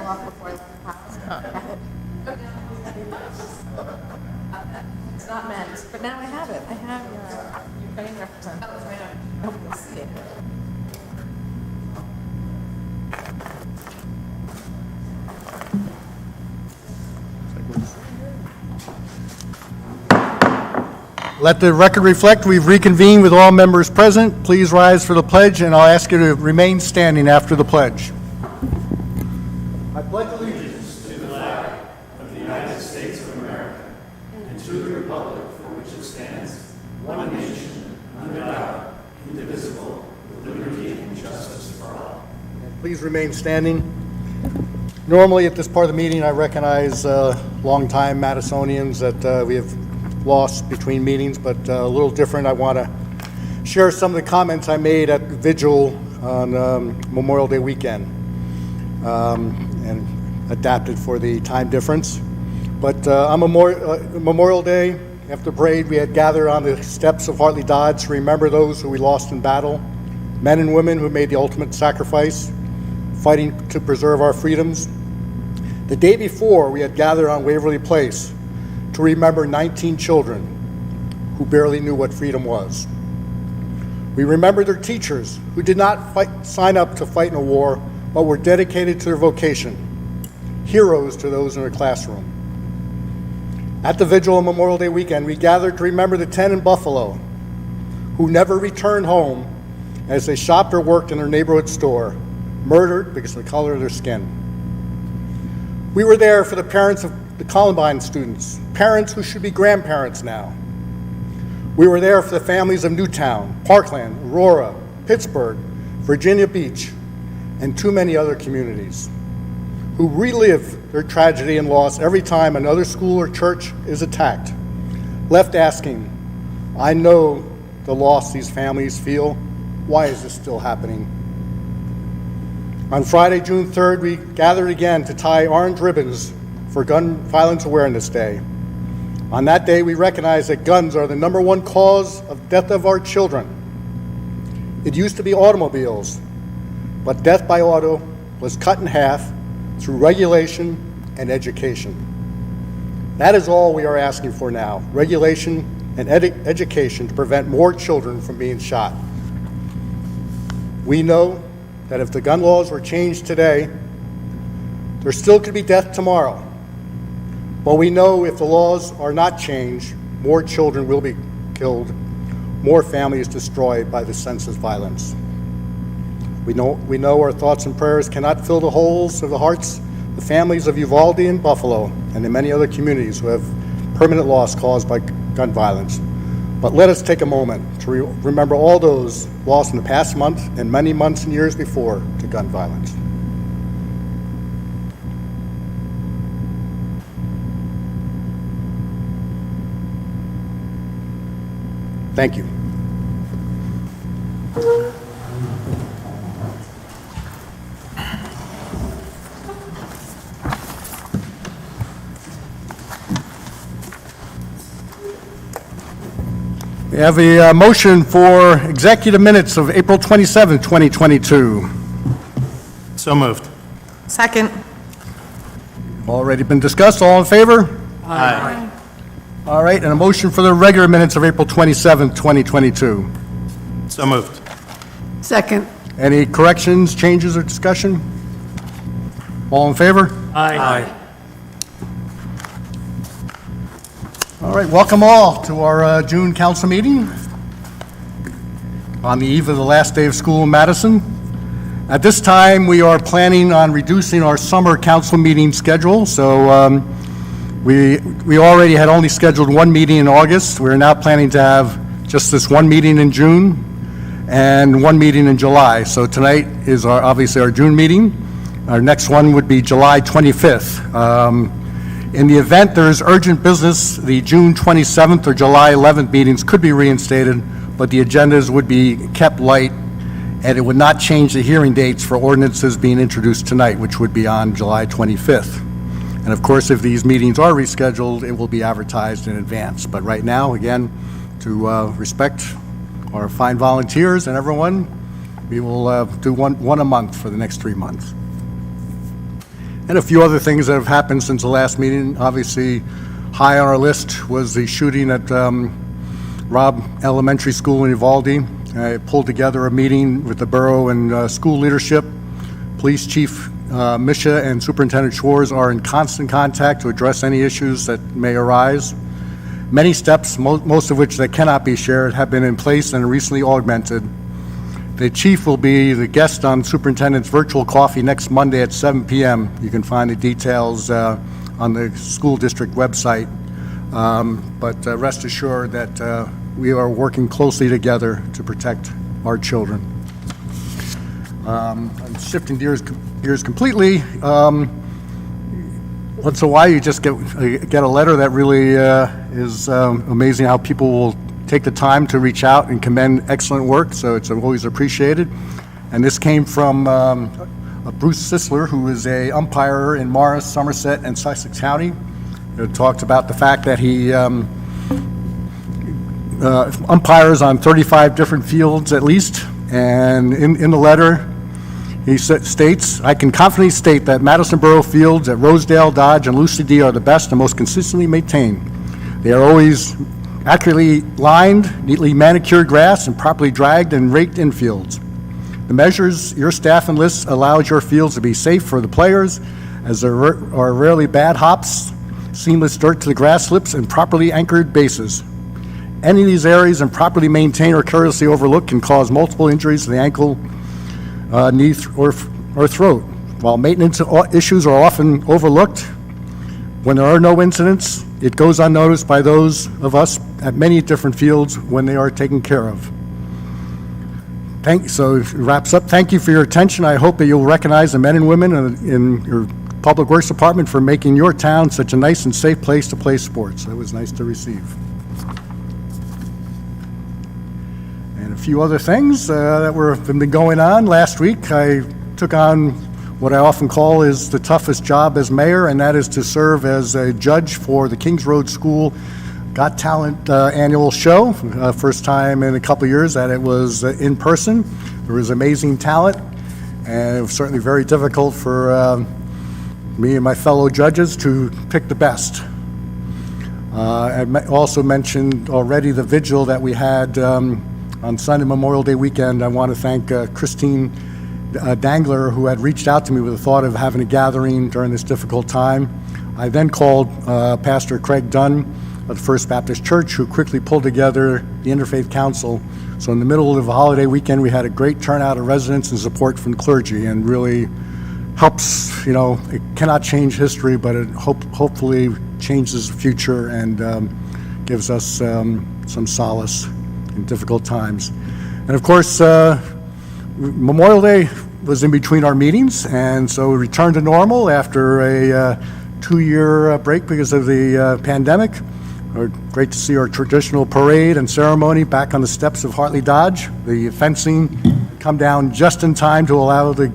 off before 11 o'clock. It's not meant, but now I have it. I have your Ukraine representative. Oh, it's right on. I hope you'll see it. Let the record reflect we've reconvened with all members present. Please rise for the pledge, and I'll ask you to remain standing after the pledge. I pledge allegiance to the flag of the United States of America and to the republic for which it stands, one nation, under God, indivisible, with liberty and justice for all. Please remain standing. Normally at this part of the meeting, I recognize longtime Madisonians that we have lost between meetings, but a little different. I want to share some of the comments I made at Vigil on Memorial Day weekend and adapted for the time difference. But on Memorial Day, after parade, we had gathered on the steps of Hartley Dodge to remember those who we lost in battle, men and women who made the ultimate sacrifice, fighting to preserve our freedoms. The day before, we had gathered on Waverly Place to remember 19 children who barely knew what freedom was. We remember their teachers who did not sign up to fight in a war, but were dedicated to their vocation, heroes to those in their classroom. At the Vigil on Memorial Day weekend, we gathered to remember the 10 in Buffalo who never returned home as they shopped or worked in their neighborhood store, murdered because of the color of their skin. We were there for the parents of the Columbine students, parents who should be grandparents now. We were there for the families of Newtown, Parkland, Aurora, Pittsburgh, Virginia Beach, and too many other communities who relive their tragedy and loss every time another school or church is attacked, left asking, I know the loss these families feel. Why is this still happening? On Friday, June 3rd, we gathered again to tie orange ribbons for Gun Violence Awareness Day. On that day, we recognize that guns are the #1 cause of death of our children. It used to be automobiles, but death by auto was cut in half through regulation and education. That is all we are asking for now, regulation and education to prevent more children from being shot. We know that if the gun laws were changed today, there still could be death tomorrow. But we know if the laws are not changed, more children will be killed, more families destroyed by the senseless violence. We know our thoughts and prayers cannot fill the holes of the hearts of the families of Uvalde and Buffalo and the many other communities who have permanent loss caused by gun violence. But let us take a moment to remember all those lost in the past month and many months and years before to gun violence. Thank you. We have a motion for executive minutes of April 27, 2022. So moved. Second. Already been discussed. All in favor? Aye. All right, and a motion for the regular minutes of April 27, 2022. So moved. Second. Any corrections, changes, or discussion? All in favor? Aye. All right, welcome all to our June council meeting on the eve of the last day of school in Madison. At this time, we are planning on reducing our summer council meeting schedule. So we already had only scheduled one meeting in August. We're now planning to have just this one meeting in June and one meeting in July. So tonight is obviously our June meeting. Our next one would be July 25th. In the event there is urgent business, the June 27th or July 11th meetings could be reinstated, but the agendas would be kept light, and it would not change the hearing dates for ordinances being introduced tonight, which would be on July 25th. And of course, if these meetings are rescheduled, it will be advertised in advance. But right now, again, to respect our fine volunteers and everyone, we will do one a month for the next 3 months. and a few other things that have happened since the last meeting. Obviously, high on our list was the shooting at Robb Elementary School in Uvalde. I pulled together a meeting with the borough and school leadership. Police Chief Misha and Superintendent Schwartz are in constant contact to address any issues that may arise. Many steps, most of which that cannot be shared, have been in place and recently augmented. The chief will be the guest on Superintendent's virtual coffee next Monday at 7 p.m. You can find the details on the school district website. But rest assured that we are working closely together to protect our children. I'm shifting gears completely. Once in a while, you just get a letter that really is amazing how people will take the time to reach out and commend excellent work, so it's always appreciated. And this came from Bruce Sisler, who is a umpire in Morris, Somerset, and Sussex County. It talked about the fact that he umpires on 35 different fields at least, and in the letter, he states, I can confidently state that Madison Borough fields at Rosedale, Dodge, and Lucy D are the best and most consistently maintained. They are always accurately lined, neatly manicured grass, and properly dragged and raked infields. The measures your staff enlists allows your fields to be safe for the players, as there are rarely bad hops, seamless dirt to the grass slips, and properly anchored bases. Any of these areas improperly maintained or carelessly overlooked can cause multiple injuries to the ankle, knee, or throat. While maintenance issues are often overlooked, when there are no incidents, it goes unnoticed by those of us at many different fields when they are taken care of. So it wraps up. Thank you for your attention. I hope that you'll recognize the men and women in your Public Works Department for making your town such a nice and safe place to play sports. That was nice to receive. And a few other things that have been going on. Last week, I took on what I often call is the toughest job as mayor, and that is to serve as a judge for the Kings Road School Got Talent annual show. First time in a couple of years that it was in person. There was amazing talent, and it was certainly very difficult for me and my fellow judges to pick the best. I also mentioned already the vigil that we had on Sunday Memorial Day weekend. I want to thank Christine Dangler, who had reached out to me with the thought of having a gathering during this difficult time. I then called Pastor Craig Dunn of the First Baptist Church, who quickly pulled together the Interfaith Council. So in the middle of the holiday weekend, we had a great turnout of residents and support from the clergy, and really helps, it cannot change history, but it hopefully changes the future and gives us some solace in difficult times. And of course, Memorial Day was in between our meetings, and so we returned to normal after a 2-year break because of the pandemic. Great to see our traditional parade and ceremony back on the steps of Hartley Dodge. The fencing come down just in time to allow the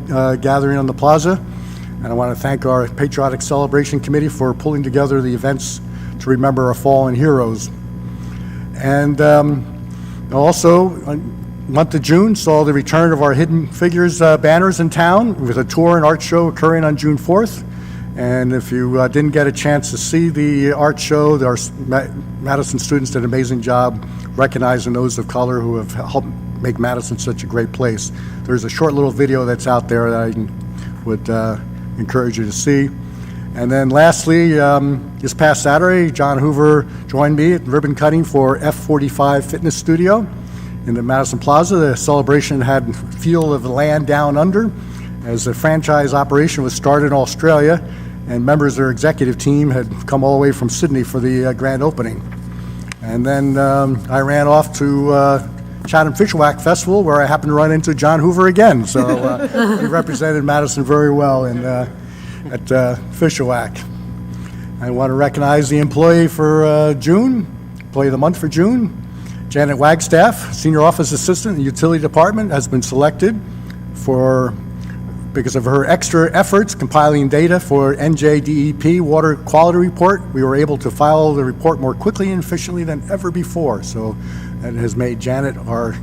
gathering on the plaza. And I want to thank our Patriotic Celebration Committee for pulling together the events to remember our fallen heroes. And also, month of June saw the return of our Hidden Figures banners in town with a tour and art show occurring on June 4th. And if you didn't get a chance to see the art show, our Madison students did an amazing job recognizing those of color who have helped make Madison such a great place. There's a short little video that's out there that I would encourage you to see. And then lastly, this past Saturday, John Hoover joined me at ribbon cutting for F45 Fitness Studio in the Madison Plaza. The celebration had feel of the land down under, as the franchise operation was started in Australia, and members of their executive team had come all the way from Sydney for the grand opening. And then I ran off to Chatham Fishwack Festival, where I happened to run into John Hoover again. So he represented Madison very well at Fishwack. I want to recognize the employee for June, employee of the month for June. Janet Wagstaff, Senior Office Assistant in the Utility Department, has been selected because of her extra efforts compiling data for NJDEP Water Quality Report. We were able to file the report more quickly and efficiently than ever before. So that has made Janet our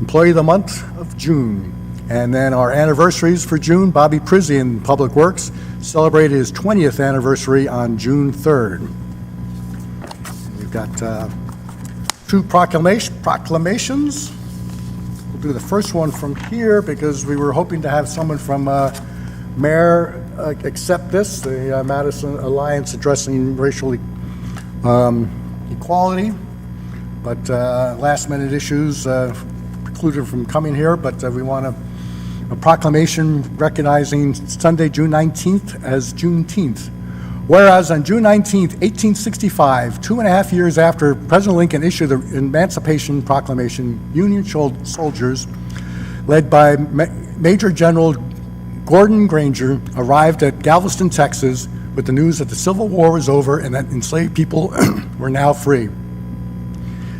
Employee of the Month of June. And then our anniversaries for June, Bobby Prizzi in Public Works celebrated his 20th anniversary on June 3rd. We've got two proclamations. We'll do the first one from here because we were hoping to have someone from Mayor accept this, the Madison Alliance addressing racial equality, but last-minute issues precluded from coming here, but we want a proclamation recognizing Sunday, June 19th as Juneteenth. Whereas on June 19th, 1865, 2.5 years after President Lincoln issued the Emancipation Proclamation, Union soldiers, led by Major General Gordon Granger, arrived at Galveston, Texas, with the news that the Civil War was over and that enslaved people were now free.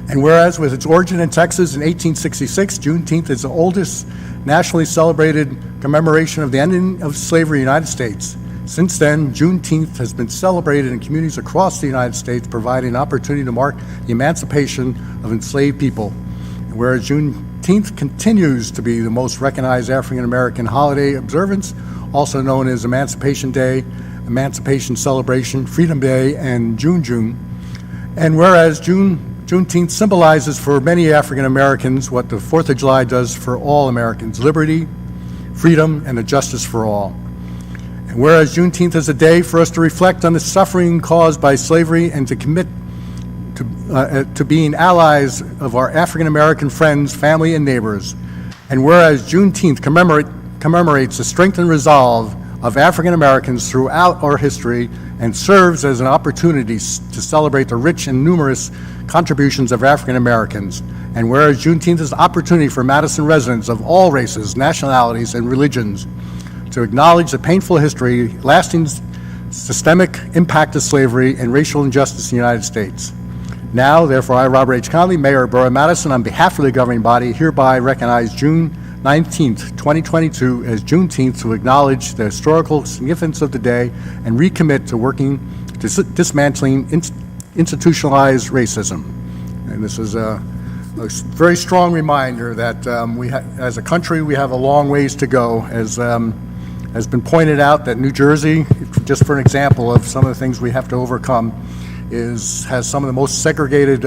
And whereas with its origin in Texas in 1866, Juneteenth is the oldest nationally celebrated commemoration of the ending of slavery in the United States. Since then, Juneteenth has been celebrated in communities across the United States, providing an opportunity to mark the emancipation of enslaved people. And whereas Juneteenth continues to be the most recognized African American holiday observance, also known as Emancipation Day, Emancipation Celebration, Freedom Day, and June. And whereas Juneteenth symbolizes for many African Americans what the 4th of July does for all Americans: liberty, freedom, and a justice for all. And whereas Juneteenth is a day for us to reflect on the suffering caused by slavery and to commit to being allies of our African American friends, family, and neighbors. And whereas Juneteenth commemorates the strength and resolve of African Americans throughout our history and serves as an opportunity to celebrate the rich and numerous contributions of African Americans. And whereas Juneteenth is an opportunity for Madison residents of all races, nationalities, and religions to acknowledge the painful history, lasting systemic impact of slavery and racial injustice in the United States. Now, therefore, I, Robert H. Conley, Mayor of Borough of Madison, on behalf of the governing body, hereby recognize June 19th, 2022 as Juneteenth to acknowledge the historical significance of the day and recommit to working to dismantling institutionalized racism. And this is a very strong reminder that as a country, we have a long ways to go. As has been pointed out, that New Jersey, just for an example of some of the things we have to overcome, has some of the most segregated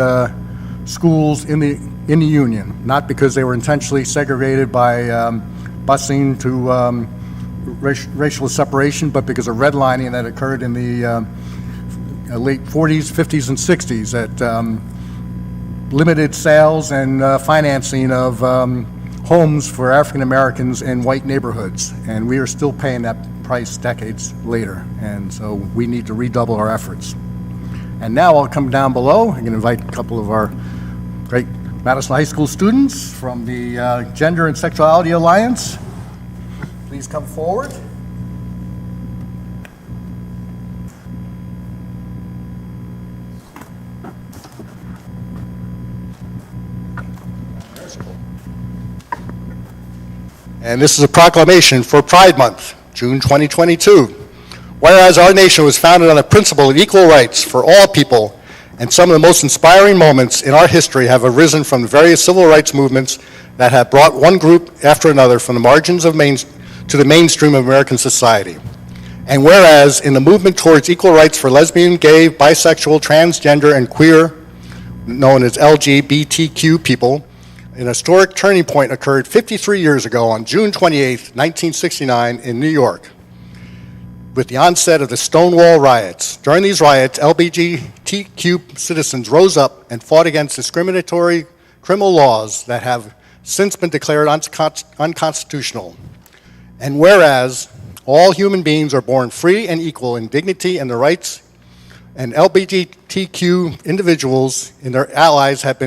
schools in the Union, not because they were intentionally segregated by busing to racial separation, but because of redlining that occurred in the late 40s, 50s, and 60s that limited sales and financing of homes for African Americans in white neighborhoods. And we are still paying that price decades later. And so we need to redouble our efforts. And now I'll come down below. I'm going to invite a couple of our great Madison High School students from the Gender and Sexuality Alliance. Please come forward. And this is a proclamation for Pride Month, June 2022. Whereas our nation was founded on the principle of equal rights for all people, and some of the most inspiring moments in our history have arisen from the various civil rights movements that have brought one group after another from the margins of to the mainstream of American society. And whereas in the movement towards equal rights for lesbian, gay, bisexual, transgender, and queer, known as LGBTQ people, an historic turning point occurred 53 years ago on June 28, 1969 in New York, with the onset of the Stonewall riots. During these riots, LGBTQ citizens rose up and fought against discriminatory criminal laws that have since been declared unconstitutional. And whereas all human beings are born free and equal in dignity and their rights, and LGBTQ individuals and their allies have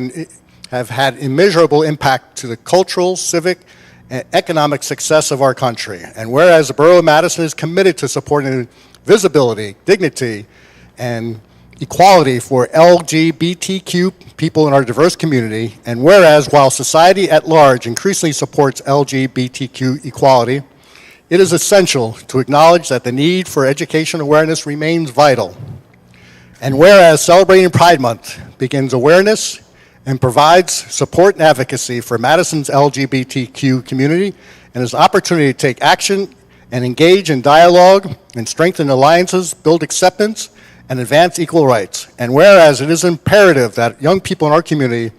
had immeasurable impact to the cultural, civic, and economic success of our country. And whereas the Borough of Madison is committed to supporting visibility, dignity, and equality for LGBTQ people in our diverse community, and whereas while society at large increasingly supports LGBTQ equality, it is essential to acknowledge that the need for education awareness remains vital. And whereas celebrating Pride Month begins awareness and provides support and advocacy for Madison's LGBTQ community, and as an opportunity to take action and engage in dialogue and strengthen alliances, build acceptance, and advance equal rights. And whereas it is imperative that young people in our community,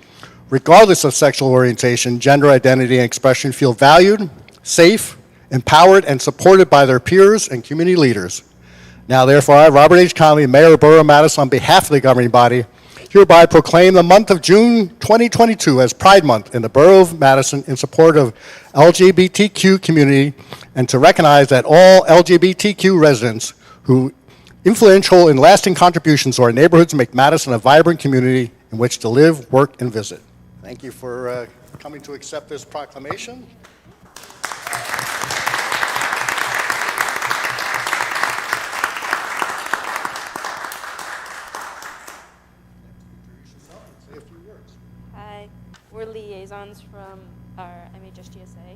regardless of sexual orientation, gender identity, and expression, feel valued, safe, empowered, and supported by their peers and community leaders. Now, therefore, I, Robert H. Conley, Mayor of Borough of Madison, on behalf of the governing body, hereby proclaim the month of June 2022 as Pride Month in the Borough of Madison in support of LGBTQ community, and to recognize that all LGBTQ residents who influential and lasting contributions to our neighborhoods make Madison a vibrant community in which to live, work, and visit. Thank you for coming to accept this proclamation. Hi, we're liaisons from our MHSGSA.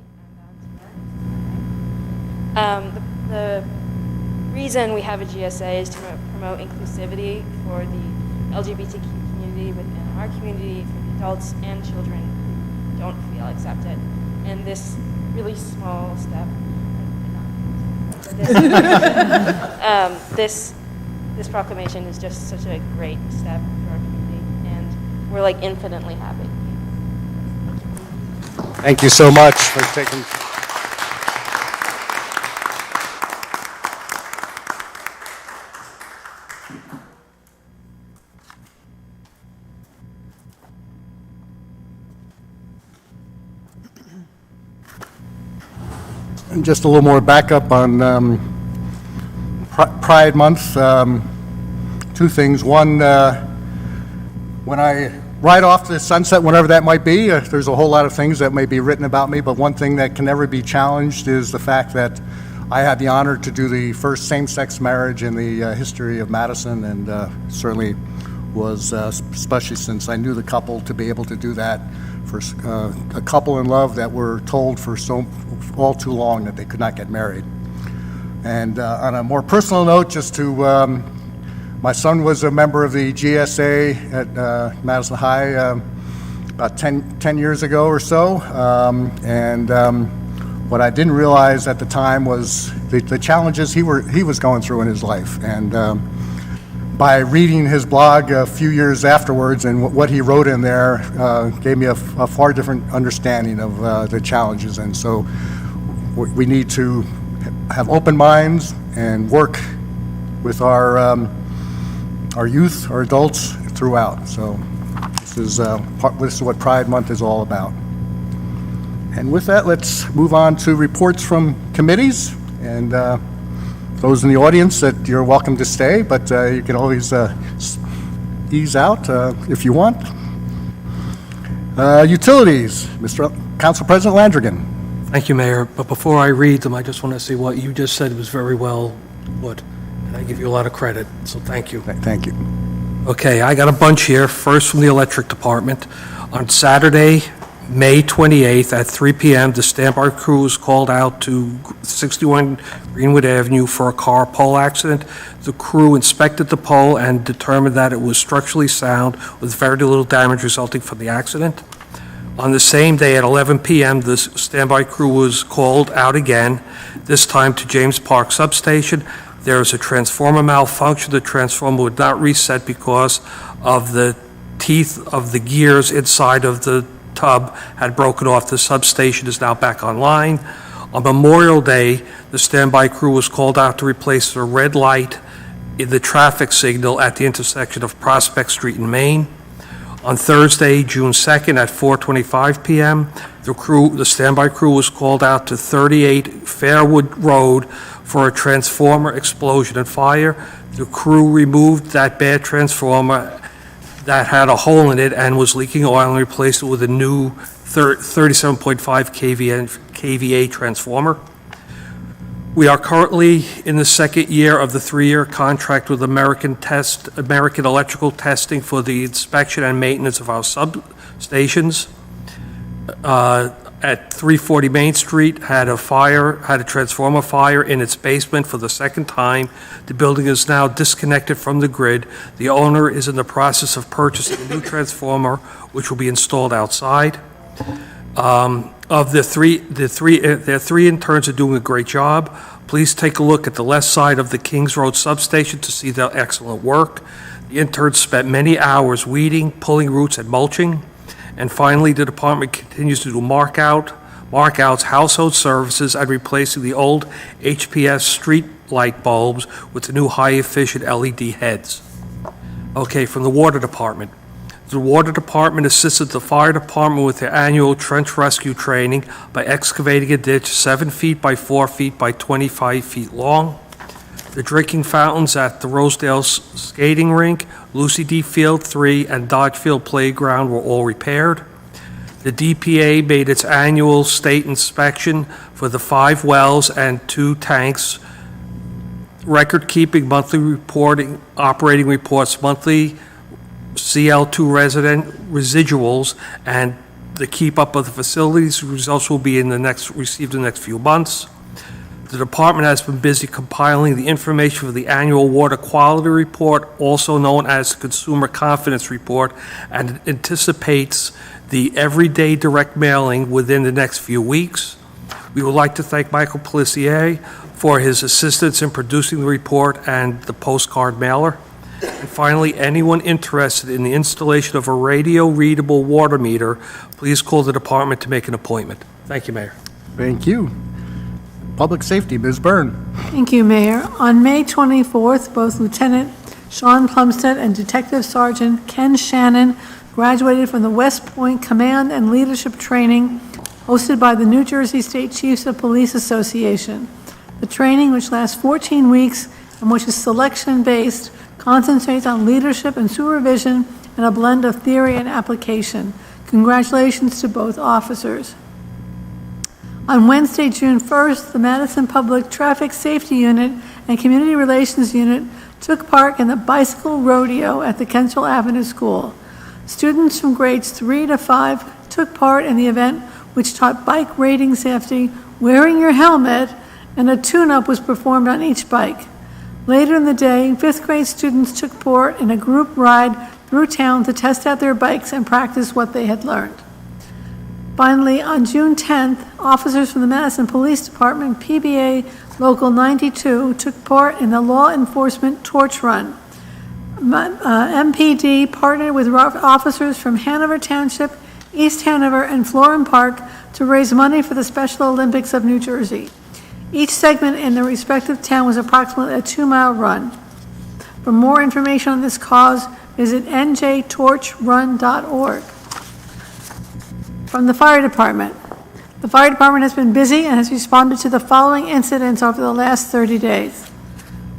The reason we have a GSA is to promote inclusivity for the LGBTQ community within our community, for the adults and children who don't feel accepted. And this really small step, this proclamation is just such a great step for our community, and we're like infinitely happy. Thank you so much for taking. And just a little more backup on Pride Month. Two things. One, when I ride off to the sunset, whenever that might be, there's a whole lot of things that may be written about me, but one thing that can never be challenged is the fact that I had the honor to do the first same-sex marriage in the history of Madison, and certainly was, especially since I knew the couple, to be able to do that for a couple in love that were told for all too long that they could not get married. And on a more personal note, just to, my son was a member of the GSA at Madison High about 10 years ago or so, and what I didn't realize at the time was the challenges he was going through in his life. And by reading his blog a few years afterwards, and what he wrote in there gave me a far different understanding of the challenges. And so we need to have open minds and work with our youth, our adults throughout. So this is what Pride Month is all about. And with that, let's move on to reports from committees. And those in the audience, that you're welcome to stay, but you can always ease out if you want. Utilities, Council President Landrigan. Thank you, Mayor. But before I read them, I just want to say what you just said was very well put, and I give you a lot of credit, so thank you. Thank you. Okay, I got a bunch here. First from the Electric Department. On Saturday, May 28th at 3 p.m., the standby crew was called out to 61 Greenwood Avenue for a car pole accident. The crew inspected the pole and determined that it was structurally sound with very little damage resulting from the accident. On the same day at 11 p.m., the standby crew was called out again, this time to James Park Substation. There was a transformer malfunction. The transformer would not reset because of the teeth of the gears inside of the tub had broken off. The substation is now back online. On Memorial Day, the standby crew was called out to replace the red light in the traffic signal at the intersection of Prospect Street and Main. On Thursday, June 2nd at 4:25 p.m., the standby crew was called out to 38 Fairwood Road for a transformer explosion and fire. The crew removed that bad transformer that had a hole in it and was leaking oil, and replaced it with a new 37.5 kVA transformer. We are currently in the second year of the 3-year contract with American Electrical Testing for the inspection and maintenance of our substations. At 340 Main Street had a transformer fire in its basement for the second time. The building is now disconnected from the grid. The owner is in the process of purchasing a new transformer, which will be installed outside. of their three interns are doing a great job. Please take a look at the left side of the Kings Road substation to see their excellent work. The interns spent many hours weeding, pulling roots, and mulching. And finally, the department continues to do markouts, household services, and replacing the old HPS street light bulbs with the new high-efficient LED heads. Okay, from the water department. The water department assisted the fire department with their annual trench rescue training by excavating a ditch 7 feet by 4 feet by 25 feet long. The drinking fountains at the Rosedale Skating Rink, Lucy D. Field 3, and Dodge Field Playground were all repaired. The DPA made its annual state inspection for the 5 wells and 2 tanks, record-keeping, monthly reporting, operating reports, monthly CL2 resident residuals, and the keep-up of the facilities. Results will be received in the next few months. The department has been busy compiling the information for the annual water quality report, also known as the Consumer Confidence Report, and anticipates the everyday direct mailing within the next few weeks. We would like to thank Michael Pelissier for his assistance in producing the report and the postcard mailer. And finally, anyone interested in the installation of a radio-readable water meter, please call the department to make an appointment. Thank you, Mayor. Thank you. Public Safety, Ms. Byrne. Thank you, Mayor. On May 24th, both Lieutenant Sean Plumstead and Detective Sergeant Ken Shannon graduated from the West Point Command and Leadership Training hosted by the New Jersey State Chiefs of Police Association. The training, which lasts 14 weeks and which is selection-based, concentrates on leadership and supervision and a blend of theory and application. Congratulations to both officers. On Wednesday, June 1st, the Madison Public Traffic Safety Unit and Community Relations Unit took part in the bicycle rodeo at the Kensal Avenue School. Students from grades 3 to 5 took part in the event, which taught bike rating safety, wearing your helmet, and a tune-up was performed on each bike. Later in the day, 5th grade students took part in a group ride through town to test out their bikes and practice what they had learned. Finally, on June 10th, officers from the Madison Police Department, PBA Local 92, took part in the Law Enforcement Torch Run. MPD partnered with officers from Hanover Township, East Hanover, and Florham Park to raise money for the Special Olympics of New Jersey. Each segment in the respective town was approximately a 2-mile run. For more information on this cause, visit njtorchrun.org. From the fire department. The fire department has been busy and has responded to the following incidents over the last 30 days.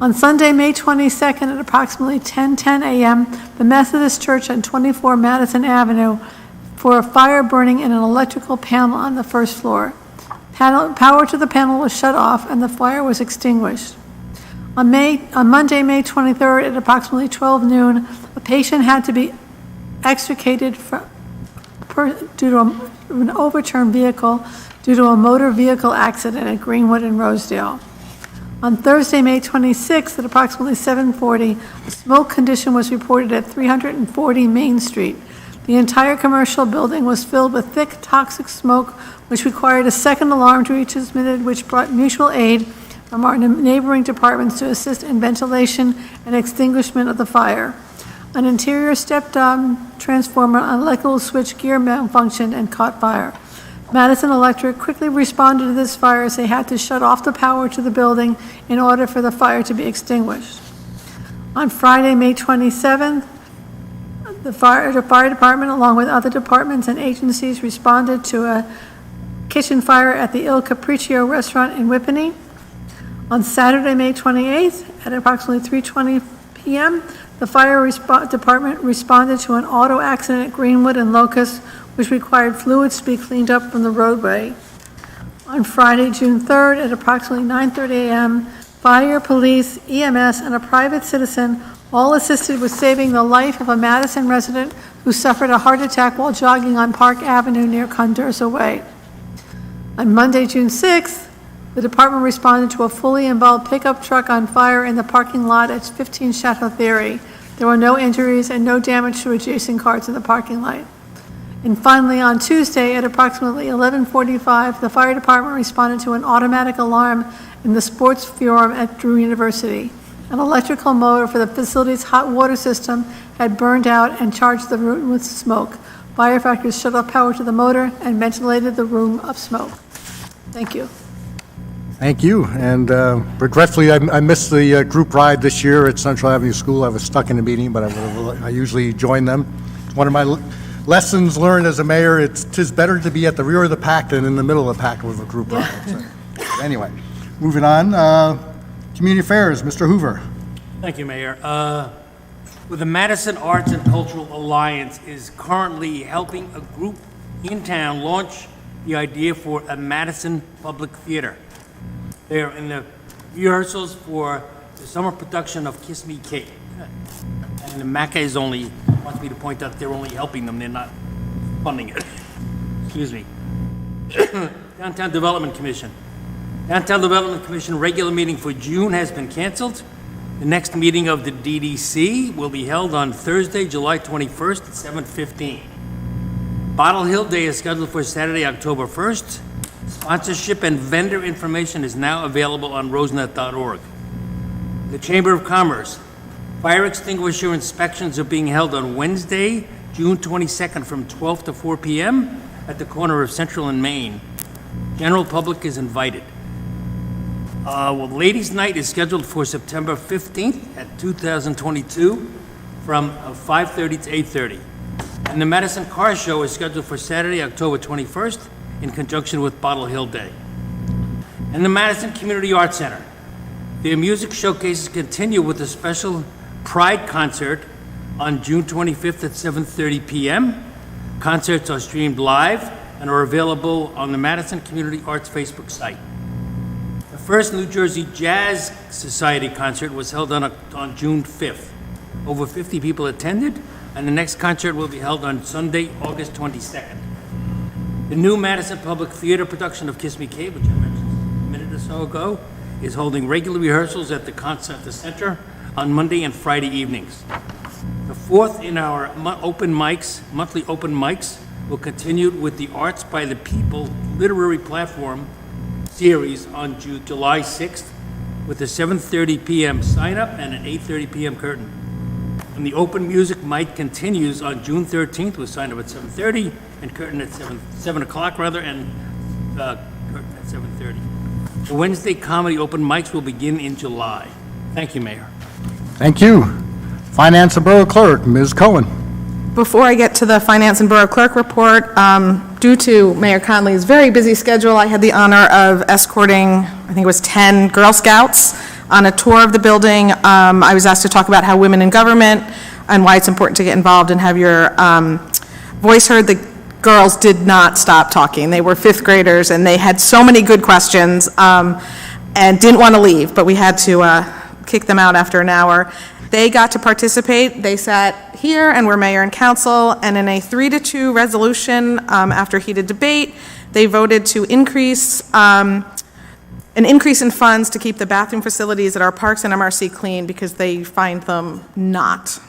On Sunday, May 22nd at approximately 10:10 a.m., the Methodist Church on 24 Madison Avenue for a fire burning in an electrical panel on the first floor. Power to the panel was shut off and the fire was extinguished. On Monday, May 23rd at approximately 12 noon, a patient had to be extricated due to an overturned vehicle due to a motor vehicle accident at Greenwood and Rosedale. On Thursday, May 26th at approximately 7:40, a smoke condition was reported at 340 Main Street. The entire commercial building was filled with thick, toxic smoke, which required a second alarm to be transmitted, which brought mutual aid from our neighboring departments to assist in ventilation and extinguishment of the fire. An interior step-down transformer on electrical switch gear malfunctioned and caught fire. Madison Electric quickly responded to this fire as they had to shut off the power to the building in order for the fire to be extinguished. On Friday, May 27th, the fire department, along with other departments and agencies, responded to a kitchen fire at the Il Capriccio restaurant in Whippany. On Saturday, May 28th, at approximately 3:20 p.m., the fire department responded to an auto accident at Greenwood and Locust, which required fluids to be cleaned up from the roadway. On Friday, June 3rd, at approximately 9:30 a.m., fire, police, EMS, and a private citizen all assisted with saving the life of a Madison resident who suffered a heart attack while jogging on Park Avenue near Condorza Way. On Monday, June 6th, the department responded to a fully involved pickup truck on fire in the parking lot at 15 Chateau Theory. There were no injuries and no damage to adjacent cars in the parking lot. And finally, on Tuesday at approximately 11:45, the fire department responded to an automatic alarm in the sports forum at Drew University. An electrical motor for the facility's hot water system had burned out and charged the room with smoke. Firefighters shut off power to the motor and ventilated the room of smoke. Thank you. Thank you, and regretfully, I missed the group ride this year at Central Avenue School. I was stuck in a meeting, but I usually join them. One of my lessons learned as a mayor, tis better to be at the rear of the pack than in the middle of the pack with a group ride. So, anyway, moving on, Community Affairs, Mr. Hoover. Thank you, Mayor. With the Madison Arts and Cultural Alliance is currently helping a group in town launch the idea for a Madison Public Theater. They're in the rehearsals for the summer production of Kiss Me Kate. And the MACA is only, wants me to point out they're only helping them, they're not funding it. Excuse me. Downtown Development Commission. Downtown Development Commission regular meeting for June has been canceled. The next meeting of the DDC will be held on Thursday, July 21st at 7:15. Bottle Hill Day is scheduled for Saturday, October 1st. Sponsorship and vendor information is now available on rosenet.org. The Chamber of Commerce. Fire extinguisher inspections are being held on Wednesday, June 22nd from 12 to 4 p.m. at the corner of Central and Main. General public is invited. Ladies' Night is scheduled for September 15th at 2022 from 5:30 to 8:30. And the Madison Car Show is scheduled for Saturday, October 21st in conjunction with Bottle Hill Day. And the Madison Community Arts Center. Their music showcases continue with a special Pride concert on June 25th at 7:30 p.m. Concerts are streamed live and are available on the Madison Community Arts Facebook site. The first New Jersey Jazz Society concert was held on June 5th. Over 50 people attended, and the next concert will be held on Sunday, August 22nd. The new Madison Public Theater production of Kiss Me Kate, which I mentioned a minute or so ago, is holding regular rehearsals at the Concert Center on Monday and Friday evenings. The fourth in our monthly open mics, will continue with the Arts by the People literary platform series on July 6th with a 7:30 p.m. sign-up and an 8:30 p.m. curtain. And the open music mic continues on June 13th with sign-up at 7:30 and curtain at 7 o'clock and curtain at 7:30. The Wednesday comedy open mics will begin in July. Thank you, Mayor. Thank you. Finance and Borough Clerk, Ms. Cohen. Before I get to the Finance and Borough Clerk report, due to Mayor Conley's very busy schedule, I had the honor of escorting, I think it was 10 Girl Scouts on a tour of the building. I was asked to talk about how women in government and why it's important to get involved and have your voice heard. The girls did not stop talking. They were fifth graders, and they had so many good questions and didn't want to leave, but we had to kick them out after an hour. They got to participate. They sat here and were mayor and council, and in a 3-2 resolution after heated debate, they voted to increase an increase in funds to keep the bathroom facilities at our parks and MRC clean because they find them not.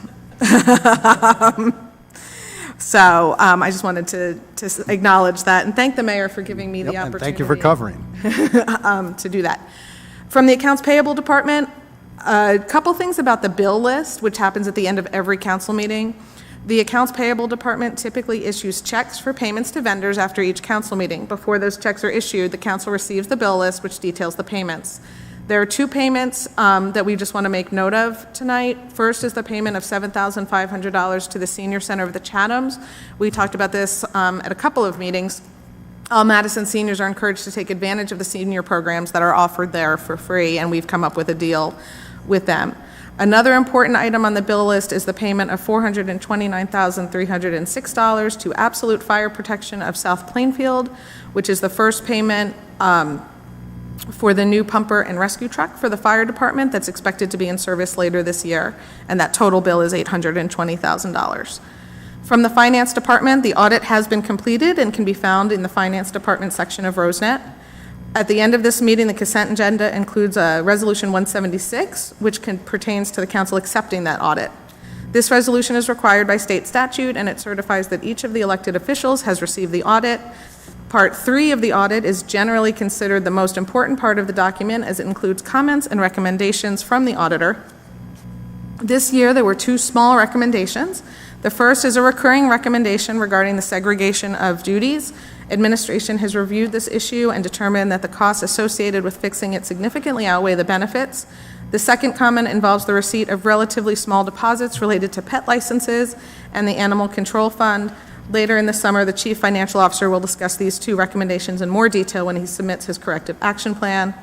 So I just wanted to acknowledge that and thank the mayor for giving me the opportunity. And thank you for covering. To do that. From the Accounts Payable Department, a couple things about the bill list, which happens at the end of every council meeting. The Accounts Payable Department typically issues checks for payments to vendors after each council meeting. Before those checks are issued, the council receives the bill list, which details the payments. There are two payments that we just want to make note of tonight. First is the payment of $7,500 to the Senior Center of the Chathams. We talked about this at a couple of meetings. All Madison seniors are encouraged to take advantage of the senior programs that are offered there for free, and we've come up with a deal with them. Another important item on the bill list is the payment of $429,306 to Absolute Fire Protection of South Plainfield, which is the first payment for the new pumper and rescue truck for the fire department that's expected to be in service later this year, and that total bill is $820,000. From the Finance Department, the audit has been completed and can be found in the Finance Department section of Rosenet. At the end of this meeting, the consent agenda includes Resolution 176, which pertains to the council accepting that audit. This resolution is required by state statute, and it certifies that each of the elected officials has received the audit. Part 3 of the audit is generally considered the most important part of the document, as it includes comments and recommendations from the auditor. This year, there were 2 small recommendations. The first is a recurring recommendation regarding the segregation of duties. Administration has reviewed this issue and determined that the costs associated with fixing it significantly outweigh the benefits. The second comment involves the receipt of relatively small deposits related to pet licenses and the Animal Control Fund. Later in the summer, the Chief Financial Officer will discuss these 2 recommendations in more detail when he submits his corrective action plan.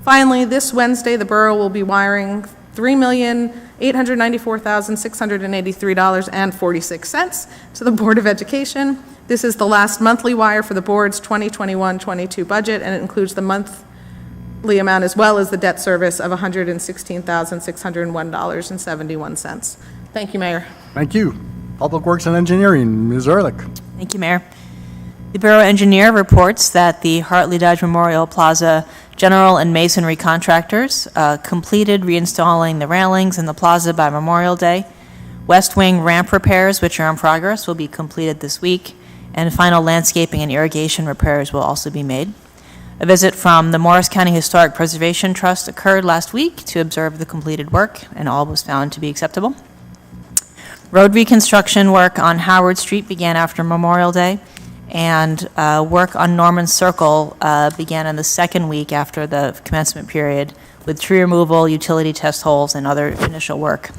Finally, this Wednesday, the Borough will be wiring $3,894,683.46 to the Board of Education. This is the last monthly wire for the board's 2021-22 budget, and it includes the monthly amount as well as the debt service of $116,601.71. Thank you, Mayor. Thank you. Public Works and Engineering, Ms. Ehrlich. Thank you, Mayor. The Borough Engineer reports that the Hartley Dodge Memorial Plaza general and masonry contractors completed reinstalling the railings in the plaza by Memorial Day. West Wing ramp repairs, which are in progress, will be completed this week, and final landscaping and irrigation repairs will also be made. A visit from the Morris County Historic Preservation Trust occurred last week to observe the completed work, and all was found to be acceptable. Road reconstruction work on Howard Street began after Memorial Day, and work on Norman Circle began in the second week after the commencement period, with tree removal, utility test holes, and other initial work.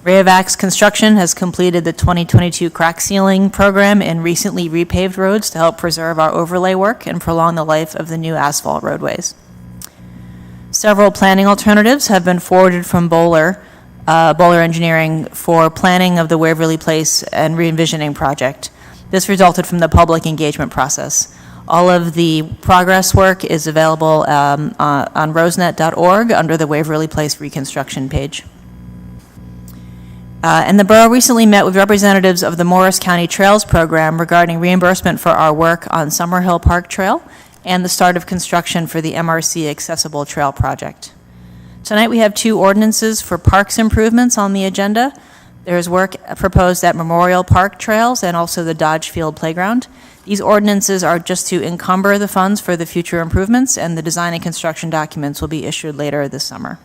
Rayovac Construction has completed the 2022 crack sealing program in recently repaved roads to help preserve our overlay work and prolong the life of the new asphalt roadways. Several planning alternatives have been forwarded from Bowler Engineering for planning of the Waverly Place and re-envisioning project. This resulted from the public engagement process. All of the progress work is available on rosenet.org under the Waverly Place Reconstruction page. And the Borough recently met with representatives of the Morris County Trails Program regarding reimbursement for our work on Summerhill Park Trail and the start of construction for the MRC Accessible Trail Project. Tonight we have 2 ordinances for parks improvements on the agenda. There's work proposed at Memorial Park Trails and also the Dodge Field Playground. These ordinances are just to encumber the funds for the future improvements, and the design and construction documents will be issued later this summer.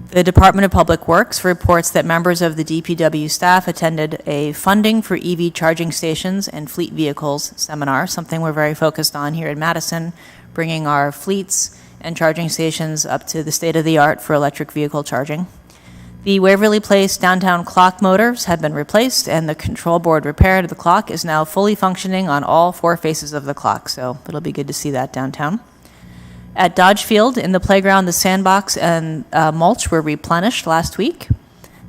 The Department of Public Works reports that members of the DPW staff attended a funding for EV charging stations and fleet vehicles seminar, something we're very focused on here in Madison, bringing our fleets and charging stations up to the state-of-the-art for electric vehicle charging. The Waverly Place downtown clock motors have been replaced, and the control board repair to the clock is now fully functioning on all 4 faces of the clock, so it'll be good to see that downtown. At Dodge Field, in the playground, the sandbox and mulch were replenished last week.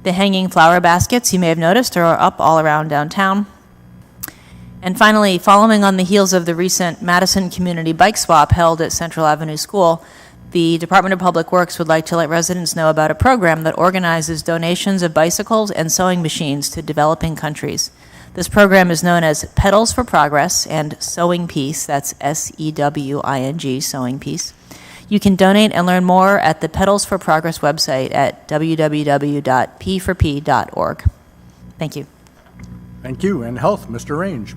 The hanging flower baskets, you may have noticed, are up all around downtown. And finally, following on the heels of the recent Madison Community Bike Swap held at Central Avenue School, the Department of Public Works would like to let residents know about a program that organizes donations of bicycles and sewing machines to developing countries. This program is known as Pedals for Progress and Sewing Peace, that's SEWING, Sewing Peace. You can donate and learn more at the Pedals for Progress website at www.p4p.org. Thank you. Thank you. And Health, Mr. Range.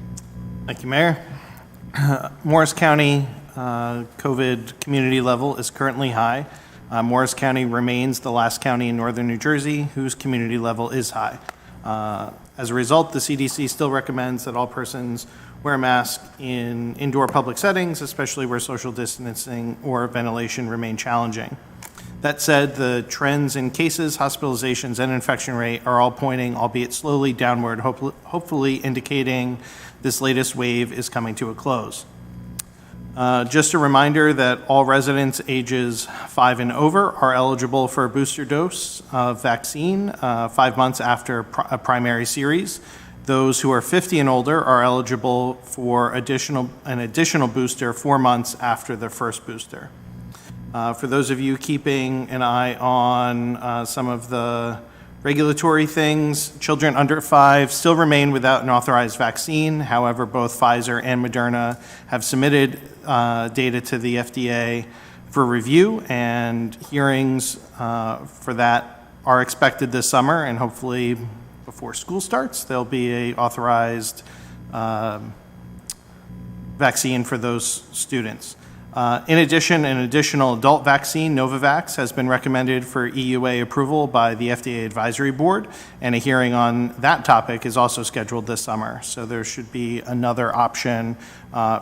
Thank you, Mayor. Morris County COVID community level is currently high. Morris County remains the last county in northern New Jersey whose community level is high. As a result, the CDC still recommends that all persons wear a mask in indoor public settings, especially where social distancing or ventilation remain challenging. That said, the trends in cases, hospitalizations, and infection rate are all pointing, albeit slowly, downward, hopefully indicating this latest wave is coming to a close. Just a reminder that all residents ages 5 and over are eligible for a booster dose of vaccine 5 months after a primary series. Those who are 50 and older are eligible for an additional booster 4 months after their first booster. For those of you keeping an eye on some of the regulatory things, children under 5 still remain without an authorized vaccine. However, both Pfizer and Moderna have submitted data to the FDA for review, and hearings for that are expected this summer, and hopefully before school starts, there'll be a authorized vaccine for those students. In addition, an additional adult vaccine, Novavax, has been recommended for EUA approval by the FDA Advisory Board, and a hearing on that topic is also scheduled this summer. So there should be another option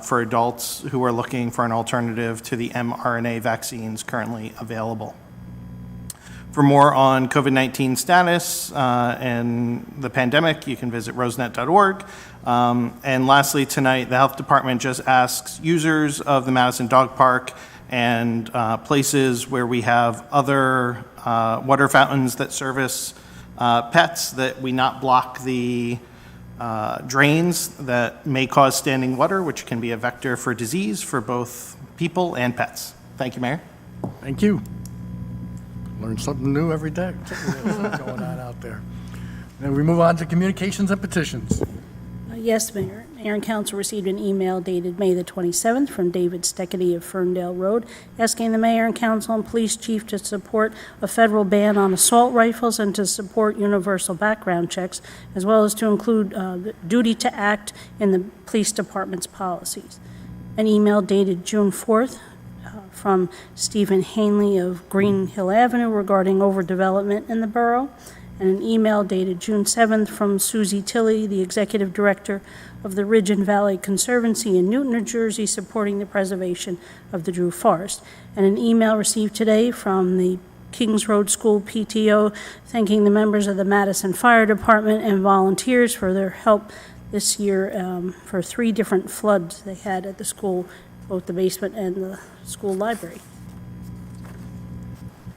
for adults who are looking for an alternative to the mRNA vaccines currently available. For more on COVID-19 status and the pandemic, you can visit rosenet.org. And lastly, tonight, the Health Department just asks users of the Madison Dog Park and places where we have other water fountains that service pets that we not block the drains that may cause standing water, which can be a vector for disease for both people and pets. Thank you, Mayor. Thank you. Learn something new every day. What's going on out there. Then we move on to communications and petitions. Yes, Mayor. Mayor and Council received an email dated May the 27th from David Steckity of Ferndale Road, asking the Mayor and Council and Police Chief to support a federal ban on assault rifles and to support universal background checks, as well as to include the duty to act in the Police Department's policies. An email dated June 4th from Stephen Hanley of Green Hill Avenue regarding overdevelopment in the borough, and an email dated June 7th from Susie Tilley, the Executive Director of the Ridge and Valley Conservancy in Newton, New Jersey, supporting the preservation of the Drew Forest, and an email received today from the Kings Road School PTO thanking the members of the Madison Fire Department and volunteers for their help this year for 3 different floods they had at the school, both the basement and the school library.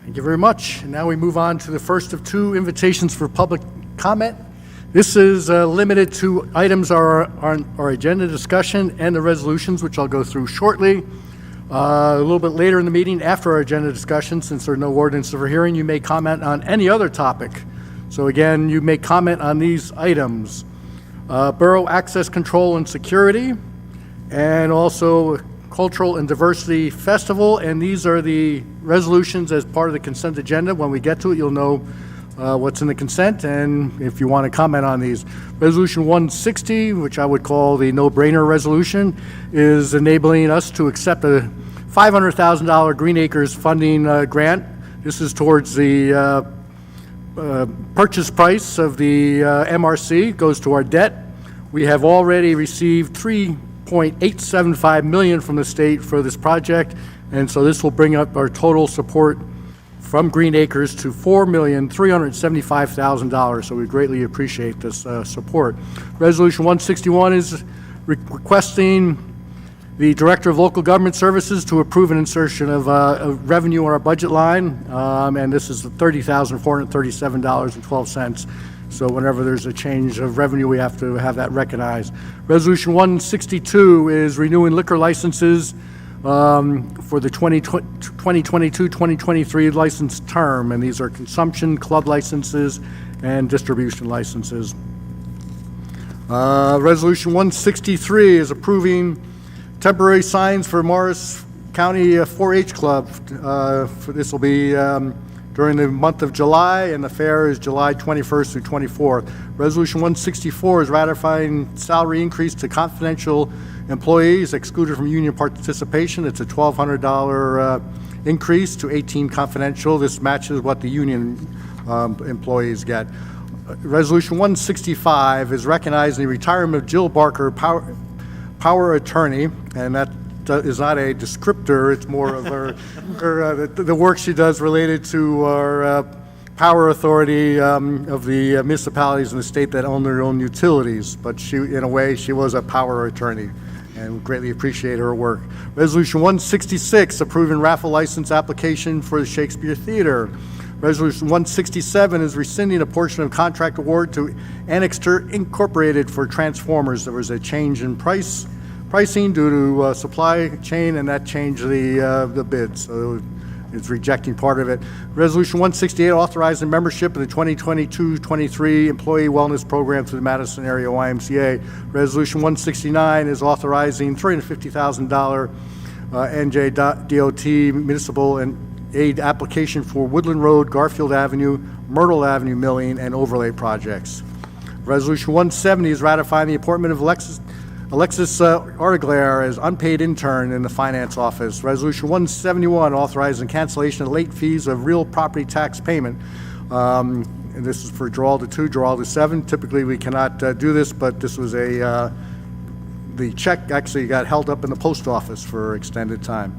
Thank you very much. And now we move on to the first of 2 invitations for public comment. This is limited to items on our agenda discussion and the resolutions, which I'll go through shortly. A little bit later in the meeting, after our agenda discussion, since there are no ordinances for hearing, you may comment on any other topic. So again, you may comment on these items. Borough access control and security, and also Cultural and Diversity Festival, and these are the resolutions as part of the consent agenda. When we get to it, you'll know what's in the consent, and if you want to comment on these. Resolution 160, which I would call the no-brainer resolution, is enabling us to accept a $500,000 Green Acres funding grant. This is towards the purchase price of the MRC, goes to our debt. We have already received $3.875 million from the state for this project, and so this will bring up our total support from Green Acres to $4,375,000, so we greatly appreciate this support. Resolution 161 is requesting the Director of Local Government Services to approve an insertion of revenue on our budget line, and this is $30,437.12. So whenever there's a change of revenue, we have to have that recognized. Resolution 162 is renewing liquor licenses for the 2022-2023 license term, and these are consumption, club licenses, and distribution licenses. Resolution 163 is approving temporary signs for Morris County 4-H Club. This will be during the month of July, and the fair is July 21st through 24th. Resolution 164 is ratifying salary increase to confidential employees excluded from union participation. It's a $1,200 increase to 18 confidential. This matches what the union employees get. Resolution 165 is recognizing the retirement of Jill Barker, power attorney, and that is not a descriptor, it's more of the work she does related to our power authority of the municipalities in the state that own their own utilities. But she, in a way, she was a power attorney, and we greatly appreciate her work. Resolution 166, approving raffle license application for the Shakespeare Theater. Resolution 167 is rescinding a portion of contract award to Annixter Incorporated for Transformers. There was a change in pricing due to supply chain, and that changed the bid, so it's rejecting part of it. Resolution 168, authorizing membership in the 2022-23 Employee Wellness Program through the Madison Area YMCA. Resolution 169 is authorizing $350,000 NJ.DOT municipal and aid application for Woodland Road, Garfield Avenue, Myrtle Avenue milling and overlay projects. Resolution 170 is ratifying the appointment of Alexis Artiglaire as unpaid intern in the finance office. Resolution 171 authorizing cancellation of late fees of real property tax payment. And this is for Geralda 2, Geralda 7. Typically, we cannot do this, but this was the check actually got held up in the post office for extended time.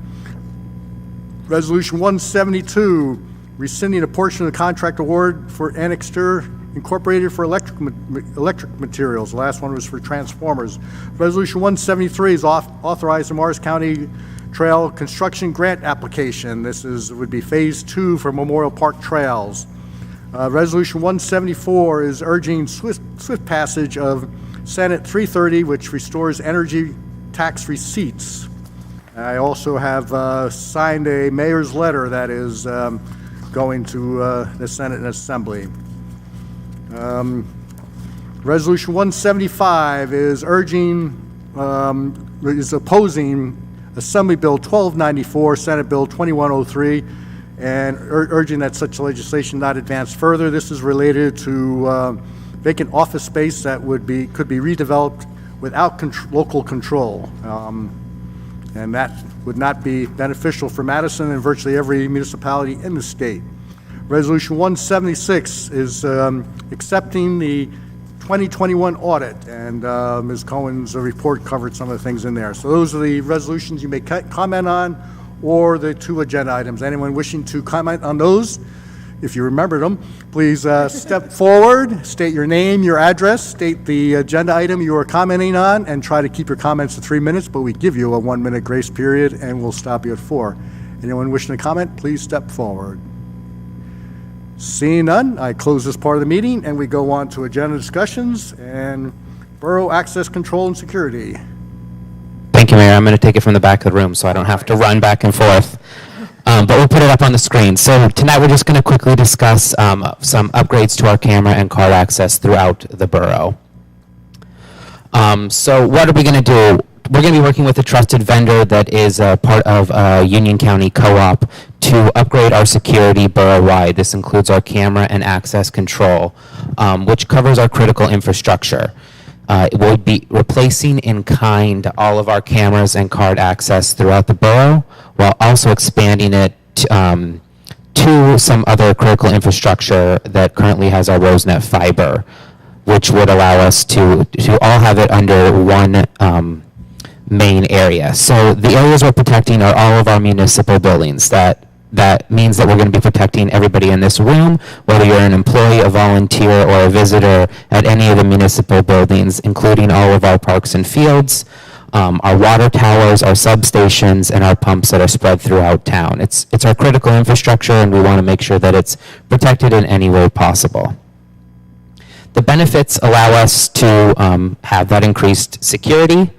Resolution 172, rescinding a portion of the contract award for Annexter Incorporated for electric materials. The last one was for transformers. Resolution 173 is authorized the Morris County Trail Construction Grant Application. This would be Phase 2 for Memorial Park Trails. Resolution 174 is urging swift passage of Senate 330, which restores energy tax receipts. I also have signed a mayor's letter that is going to the Senate and Assembly. Resolution 175 is opposing Assembly Bill 1294, Senate Bill 2103, and urging that such legislation not advance further. This is related to vacant office space that could be redeveloped without local control. And that would not be beneficial for Madison and virtually every municipality in the state. Resolution 176 is accepting the 2021 audit, and Ms. Cohen's report covered some of the things in there. So those are the resolutions you may comment on, or the two agenda items. Anyone wishing to comment on those, if you remembered them, please step forward, state your name, your address, state the agenda item you are commenting on, and try to keep your comments to 3 minutes, but we give you a 1-minute grace period, and we'll stop you at 4. Anyone wishing to comment, please step forward. Seeing none, I close this part of the meeting, and we go on to agenda discussions and Borough Access Control and Security. Thank you, Mayor. I'm going to take it from the back of the room so I don't have to run back and forth. But we'll put it up on the screen. So tonight we're just going to quickly discuss some upgrades to our camera and card access throughout the borough. So what are we going to do? We're going to be working with a trusted vendor that is a part of Union County Co-op to upgrade our security borough-wide. This includes our camera and access control, which covers our critical infrastructure. It will be replacing in kind all of our cameras and card access throughout the borough, while also expanding it to some other critical infrastructure that currently has our RoseNet fiber, which would allow us to all have it under one main area. So the areas we're protecting are all of our municipal buildings. That means that we're going to be protecting everybody in this room, whether you're an employee, a volunteer, or a visitor at any of the municipal buildings, including all of our parks and fields, our water towers, our substations, and our pumps that are spread throughout town. It's our critical infrastructure, and we want to make sure that it's protected in any way possible. The benefits allow us to have that increased security.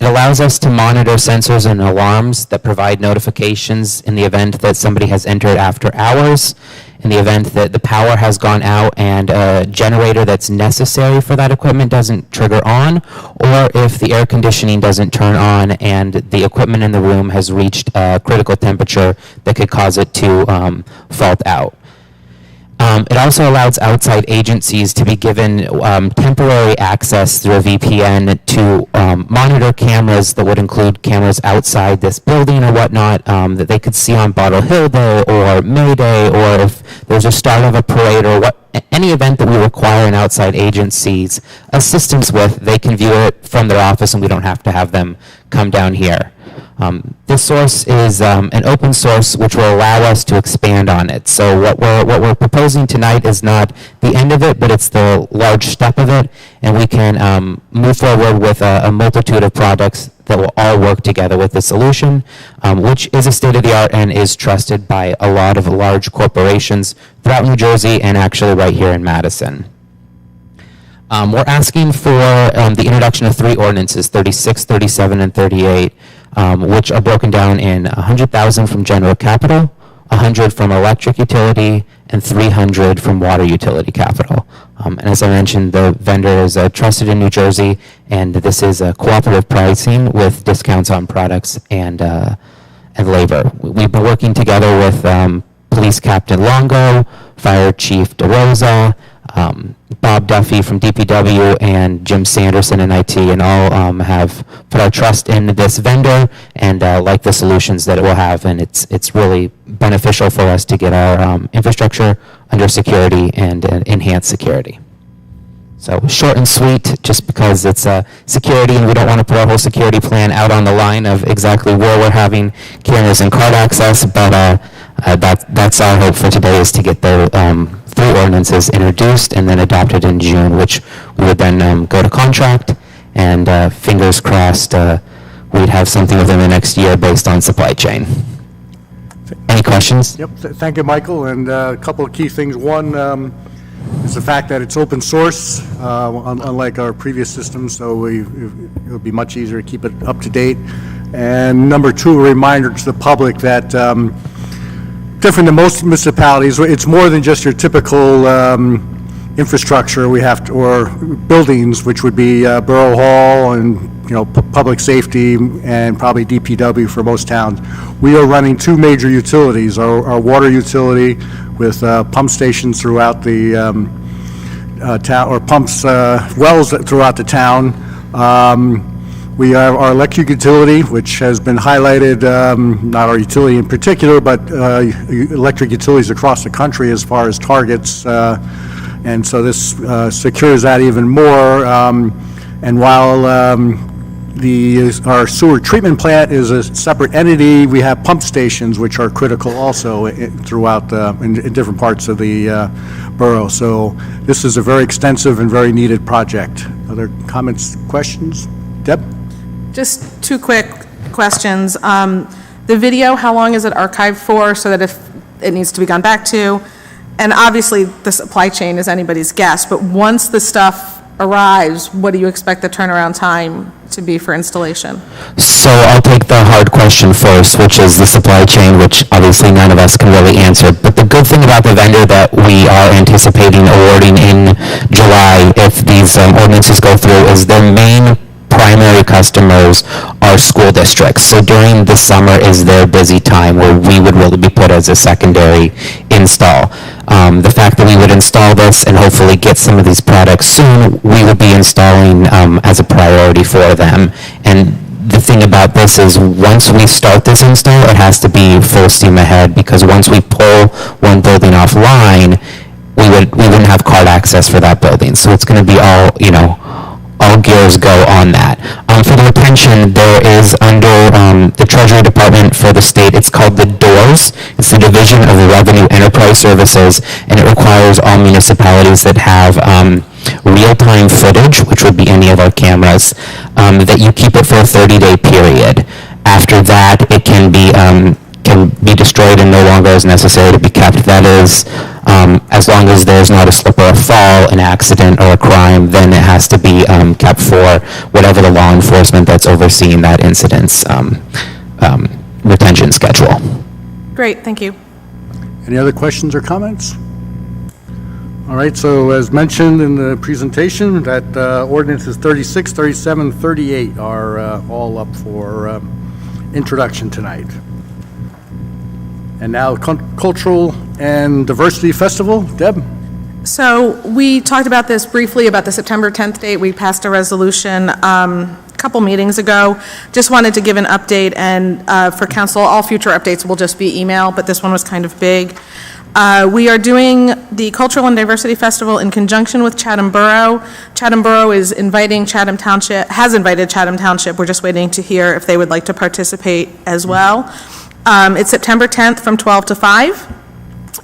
It allows us to monitor sensors and alarms that provide notifications in the event that somebody has entered after hours, in the event that the power has gone out and a generator that's necessary for that equipment doesn't trigger on, or if the air conditioning doesn't turn on and the equipment in the room has reached a critical temperature that could cause it to fault out. It also allows outside agencies to be given temporary access through a VPN to monitor cameras that would include cameras outside this building or whatnot that they could see on Bottle Hill Day or May Day, or if there's a start of a parade or any event that we require an outside agency's assistance with, they can view it from their office and we don't have to have them come down here. This source is an open source which will allow us to expand on it. So what we're proposing tonight is not the end of it, but it's the large step of it, and we can move forward with a multitude of products that will all work together with the solution, which is a state-of-the-art and is trusted by a lot of large corporations throughout New Jersey and actually right here in Madison. We're asking for the introduction of 3 ordinances, 36, 37, and 38, which are broken down in $100,000 from general capital, $100 from electric utility, and $300 from water utility capital. And as I mentioned, the vendor is trusted in New Jersey, and this is cooperative pricing with discounts on products and and labor. We've been working together with Police Captain Longo, Fire Chief DeRosa, Bob Duffy from DPW, and Jim Sanderson in IT, and all have put our trust in this vendor and like the solutions that it will have, and it's really beneficial for us to get our infrastructure under security and enhance security. So short and sweet, just because it's security and we don't want to put our whole security plan out on the line of exactly where we're having cameras and card access, but that's our hope for today, is to get the 3 ordinances introduced and then adopted in June, which we would then go to contract, and fingers crossed we'd have something within the next year based on supply chain. Any questions? Yep, thank you, Michael, and a couple of key things. One is the fact that it's open source, unlike our previous systems, so it'll be much easier to keep it up to date. And number 2, a reminder to the public that different than most municipalities, it's more than just your typical infrastructure we have to, or buildings, which would be Borough Hall and public safety and probably DPW for most towns. We are running 2 major utilities: our water utility with pump stations throughout the town, or pumps wells throughout the town. We have our electric utility, which has been highlighted, not our utility in particular, but electric utilities across the country as far as targets. And so this secures that even more. And while our sewer treatment plant is a separate entity, we have pump stations, which are critical also throughout in different parts of the borough. So this is a very extensive and very needed project. Other comments, questions? Deb? Just 2 quick questions. The video, how long is it archived for, so that if it needs to be gone back to? And obviously, the supply chain is anybody's guess, but once the stuff arrives, what do you expect the turnaround time to be for installation? So I'll take the hard question first, which is the supply chain, which obviously none of us can really answer. But the good thing about the vendor that we are anticipating awarding in July, if these ordinances go through, is their main primary customers are school districts. So during the summer is their busy time where we would really be put as a secondary install. The fact that we would install this and hopefully get some of these products soon, we would be installing as a priority for them. And the thing about this is once we start this install, it has to be full steam ahead, because once we pull one building offline, we wouldn't have card access for that building. So it's going to be all gears go on that. For the retention, there is under the Treasury Department for the state, it's called the DOORS. It's the Division of Revenue Enterprise Services, and it requires all municipalities that have real-time footage, which would be any of our cameras, that you keep it for a 30-day period. After that, it can be destroyed and no longer is necessary to be kept. That is, as long as there's not a slip or a fall, an accident, or a crime, then it has to be kept for whatever the law enforcement that's overseeing that incident's retention schedule. Great, thank you. Any other questions or comments? All right, so as mentioned in the presentation, that ordinances 36, 37, 38 are all up for introduction tonight. And now Cultural and Diversity Festival. Deb? So we talked about this briefly, about the September 10th date. We passed a resolution a couple meetings ago. Just wanted to give an update, and for council, all future updates will just be email, but this one was kind of big. We are doing the Cultural and Diversity Festival in conjunction with Chatham Borough. Chatham Borough is inviting Chatham Township, has invited Chatham Township. We're just waiting to hear if they would like to participate as well. It's September 10th from 12 to 5.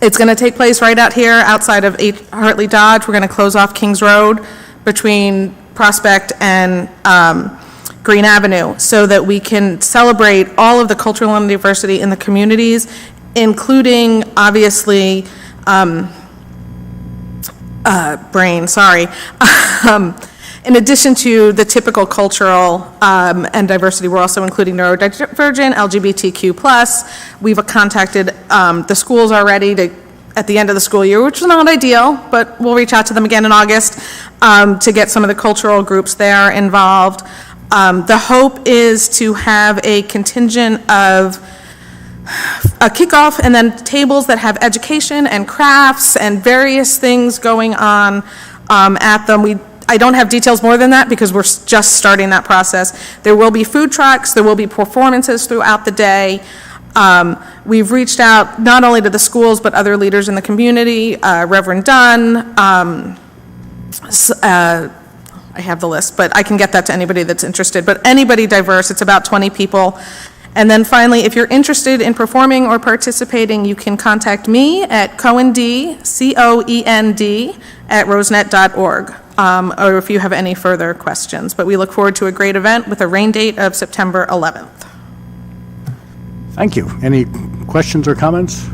It's going to take place right out here outside of Hartley Dodge. We're going to close off Kings Road between Prospect and Green Avenue so that we can celebrate all of the cultural and diversity in the communities, including, obviously, in addition to the typical cultural and diversity, we're also including neurodivergent, LGBTQ+. We've contacted the schools already at the end of the school year, which is not ideal, but we'll reach out to them again in August to get some of the cultural groups there involved. The hope is to have a contingent of a kickoff, and then tables that have education and crafts and various things going on at them. I don't have details more than that because we're just starting that process. There will be food trucks, there will be performances throughout the day. We've reached out not only to the schools, but other leaders in the community, Reverend Dunn. I have the list, but I can get that to anybody that's interested. But anybody diverse, it's about 20 people. And then finally, if you're interested in performing or participating, you can contact me at coend, C-O-E-N-D, @rosenet.org, or if you have any further questions. But we look forward to a great event with a rain date of September 11th. Thank you. Any questions or comments?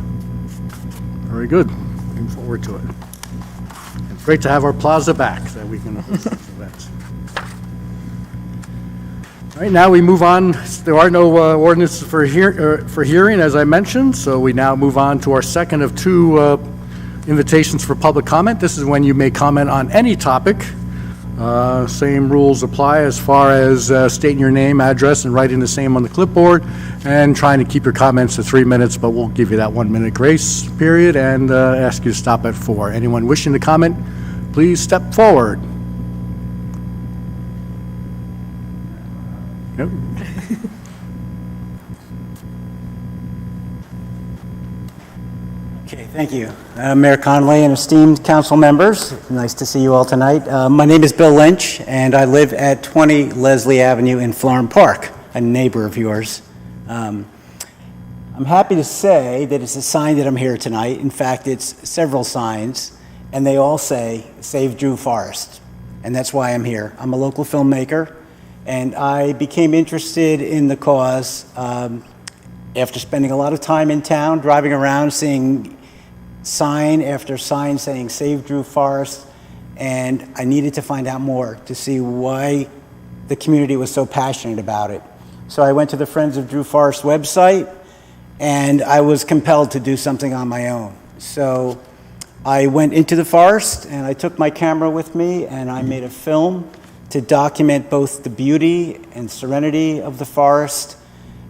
Very good. Looking forward to it. It's great to have our plaza back so that we can host these events. All right, now we move on. There are no ordinances for hearing, as I mentioned, so we now move on to our second of two invitations for public comment. This is when you may comment on any topic. Same rules apply as far as stating your name, address, and writing the same on the clipboard, and trying to keep your comments to 3 minutes, but we'll give you that 1 minute grace period and ask you to stop at 4. Anyone wishing to comment, please step forward. Nope. Okay, thank you. Mayor Conley and esteemed council members, nice to see you all tonight. My name is Bill Lynch, and I live at 20 Leslie Avenue in Florham Park, a neighbor of yours. I'm happy to say that it's a sign that I'm here tonight. In fact, it's several signs, and they all say, Save Drew Forest, and that's why I'm here. I'm a local filmmaker, and I became interested in the cause after spending a lot of time in town, driving around, seeing sign after sign saying Save Drew Forest, and I needed to find out more to see why the community was so passionate about it. So I went to the Friends of Drew Forest website, and I was compelled to do something on my own. So I went into the forest, and I took my camera with me, and I made a film to document both the beauty and serenity of the forest,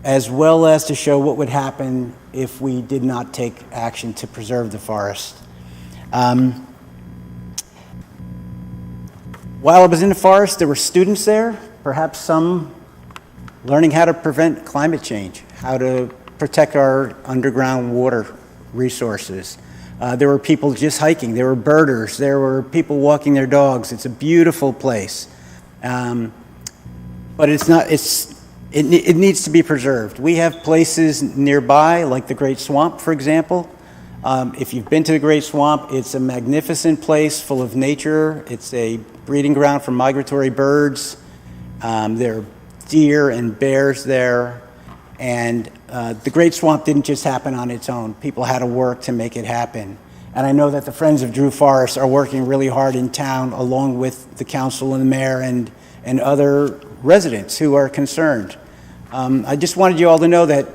as well as to show what would happen if we did not take action to preserve the forest. While I was in the forest, there were students there, perhaps some learning how to prevent climate change, how to protect our underground water resources. There were people just hiking, there were birders, there were people walking their dogs. It's a beautiful place. But it needs to be preserved. We have places nearby, like the Great Swamp, for example. If you've been to the Great Swamp, it's a magnificent place full of nature. It's a breeding ground for migratory birds. There are deer and bears there. And the Great Swamp didn't just happen on its own. People had to work to make it happen. And I know that the Friends of Drew Forest are working really hard in town, along with the council and the mayor and other residents who are concerned. I just wanted you all to know that,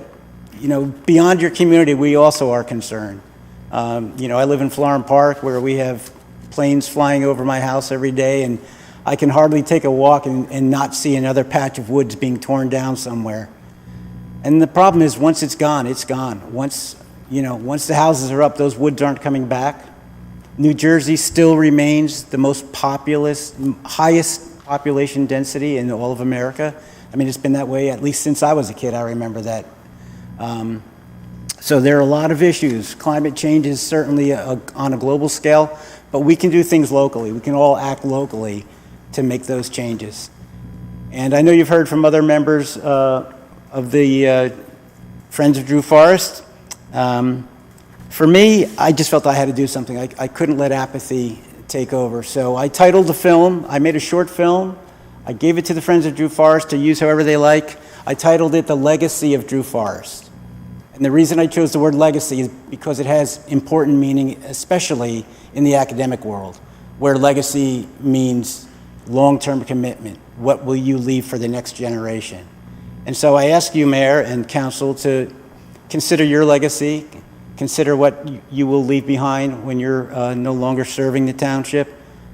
beyond your community, we also are concerned. I live in Florham Park, where we have planes flying over my house every day, and I can hardly take a walk and not see another patch of woods being torn down somewhere. And the problem is, once it's gone, it's gone. Once the houses are up, those woods aren't coming back. New Jersey still remains the most populous, highest population density in all of America. I mean, it's been that way at least since I was a kid. I remember that. So there are a lot of issues. Climate change is certainly on a global scale, but we can do things locally. We can all act locally to make those changes. And I know you've heard from other members of the Friends of Drew Forest. For me, I just felt I had to do something. I couldn't let apathy take over. So I titled the film, I made a short film. I gave it to the Friends of Drew Forest to use however they like. I titled it The Legacy of Drew Forest. And the reason I chose the word legacy is because it has important meaning, especially in the academic world, where legacy means long-term commitment. What will you leave for the next generation? And so I ask you, Mayor and Council, to consider your legacy, consider what you will leave behind when you're no longer serving the township,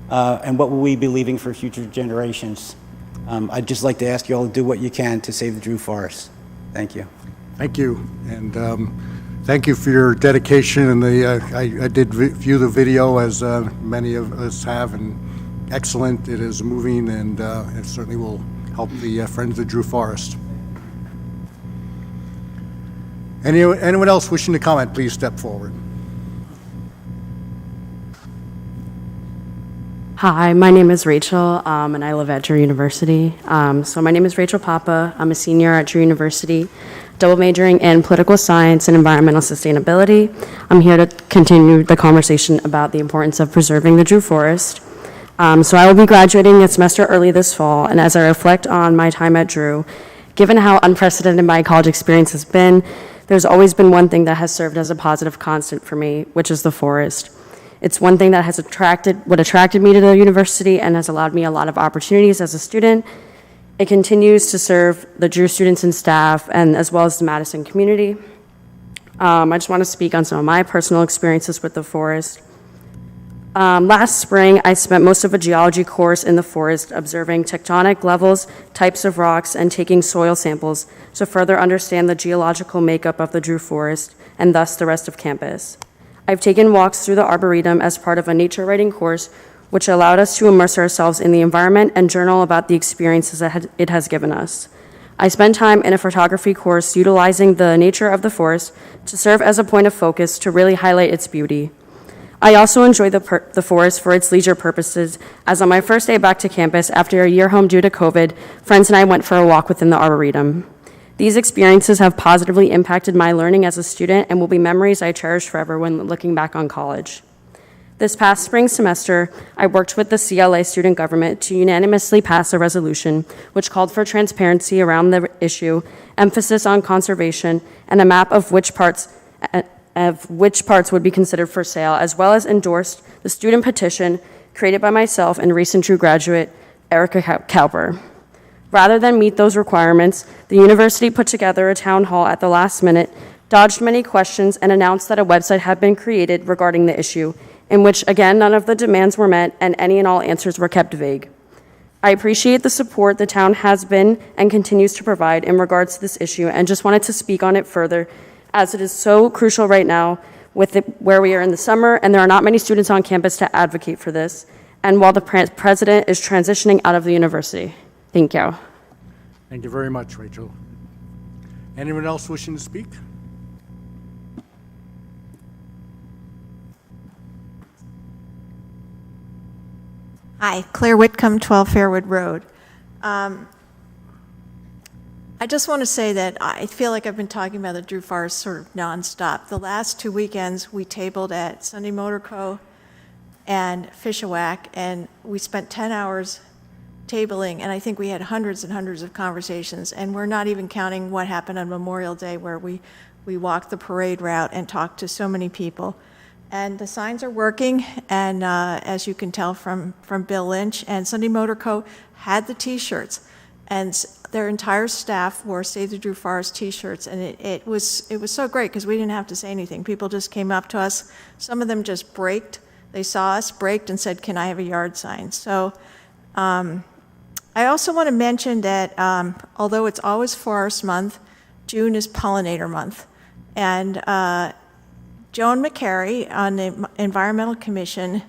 and what will we be leaving for future generations. I'd just like to ask you all to do what you can to save the Drew Forest. Thank you. Thank you, and thank you for your dedication. And I did view the video, as many of us have, and excellent. It is moving, and it certainly will help the Friends of Drew Forest. Anyone else wishing to comment, please step forward. Hi, my name is Rachel, and I live at Drew University. So my name is Rachel Papa. I'm a senior at Drew University, double majoring in political science and environmental sustainability. I'm here to continue the conversation about the importance of preserving the Drew Forest. So I will be graduating a semester early this fall, and as I reflect on my time at Drew, given how unprecedented my college experience has been, there's always been one thing that has served as a positive constant for me, which is the forest. It's one thing that has attracted me to the university and has allowed me a lot of opportunities as a student. It continues to serve the Drew students and staff, and as well as the Madison community. I just want to speak on some of my personal experiences with the forest. Last spring, I spent most of a geology course in the forest observing tectonic levels, types of rocks, and taking soil samples to further understand the geological makeup of the Drew Forest and thus the rest of campus. I've taken walks through the Arboretum as part of a nature writing course, which allowed us to immerse ourselves in the environment and journal about the experiences that it has given us. I spent time in a photography course utilizing the nature of the forest to serve as a point of focus to really highlight its beauty. I also enjoy the forest for its leisure purposes, as on my first day back to campus after a year home due to COVID, friends and I went for a walk within the Arboretum. These experiences have positively impacted my learning as a student and will be memories I cherish forever when looking back on college. This past spring semester, I worked with the CLA student government to unanimously pass a resolution which called for transparency around the issue, emphasis on conservation, and a map of which parts would be considered for sale, as well as endorsed the student petition created by myself and recent Drew graduate, Erica Cowper. Rather than meet those requirements, the university put together a town hall at the last minute, dodged many questions, and announced that a website had been created regarding the issue, in which, again, none of the demands were met and any and all answers were kept vague. I appreciate the support the town has been and continues to provide in regards to this issue, and just wanted to speak on it further, as it is so crucial right now with where we are in the summer, and there are not many students on campus to advocate for this, and while the president is transitioning out of the university. Thank you. Thank you very much, Rachel. Anyone else wishing to speak? Hi, Claire Whitcomb, 12 Fairwood Road. I just want to say that I feel like I've been talking about the Drew Forest sort of nonstop. The last 2 weekends, we tabled at Sunday Motor Co. and Fish-A-Whack, and we spent 10 hours tabling, and I think we had hundreds and hundreds of conversations, and we're not even counting what happened on Memorial Day, where we walked the parade route and talked to so many people. And the signs are working, and as you can tell from Bill Lynch, and Sunday Motor Co. had the T-shirts, and their entire staff wore Save the Drew Forest T-shirts, and it was so great because we didn't have to say anything. People just came up to us. Some of them just braked. They saw us, braked, and said, "Can I have a yard sign?" So I also want to mention that although it's always Forest Month, June is Pollinator Month, and Joan McCary on the Environmental Commission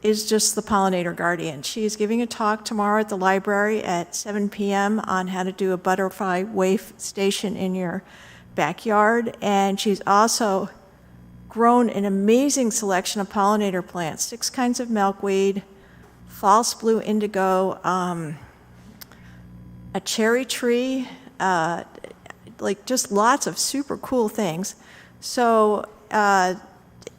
is just the pollinator guardian. She is giving a talk tomorrow at the library at 7 p.m. on how to do a butterfly waif station in your backyard. And she's also grown an amazing selection of pollinator plants, 6 kinds of milkweed, false blue indigo, a cherry tree, like just lots of super cool things. So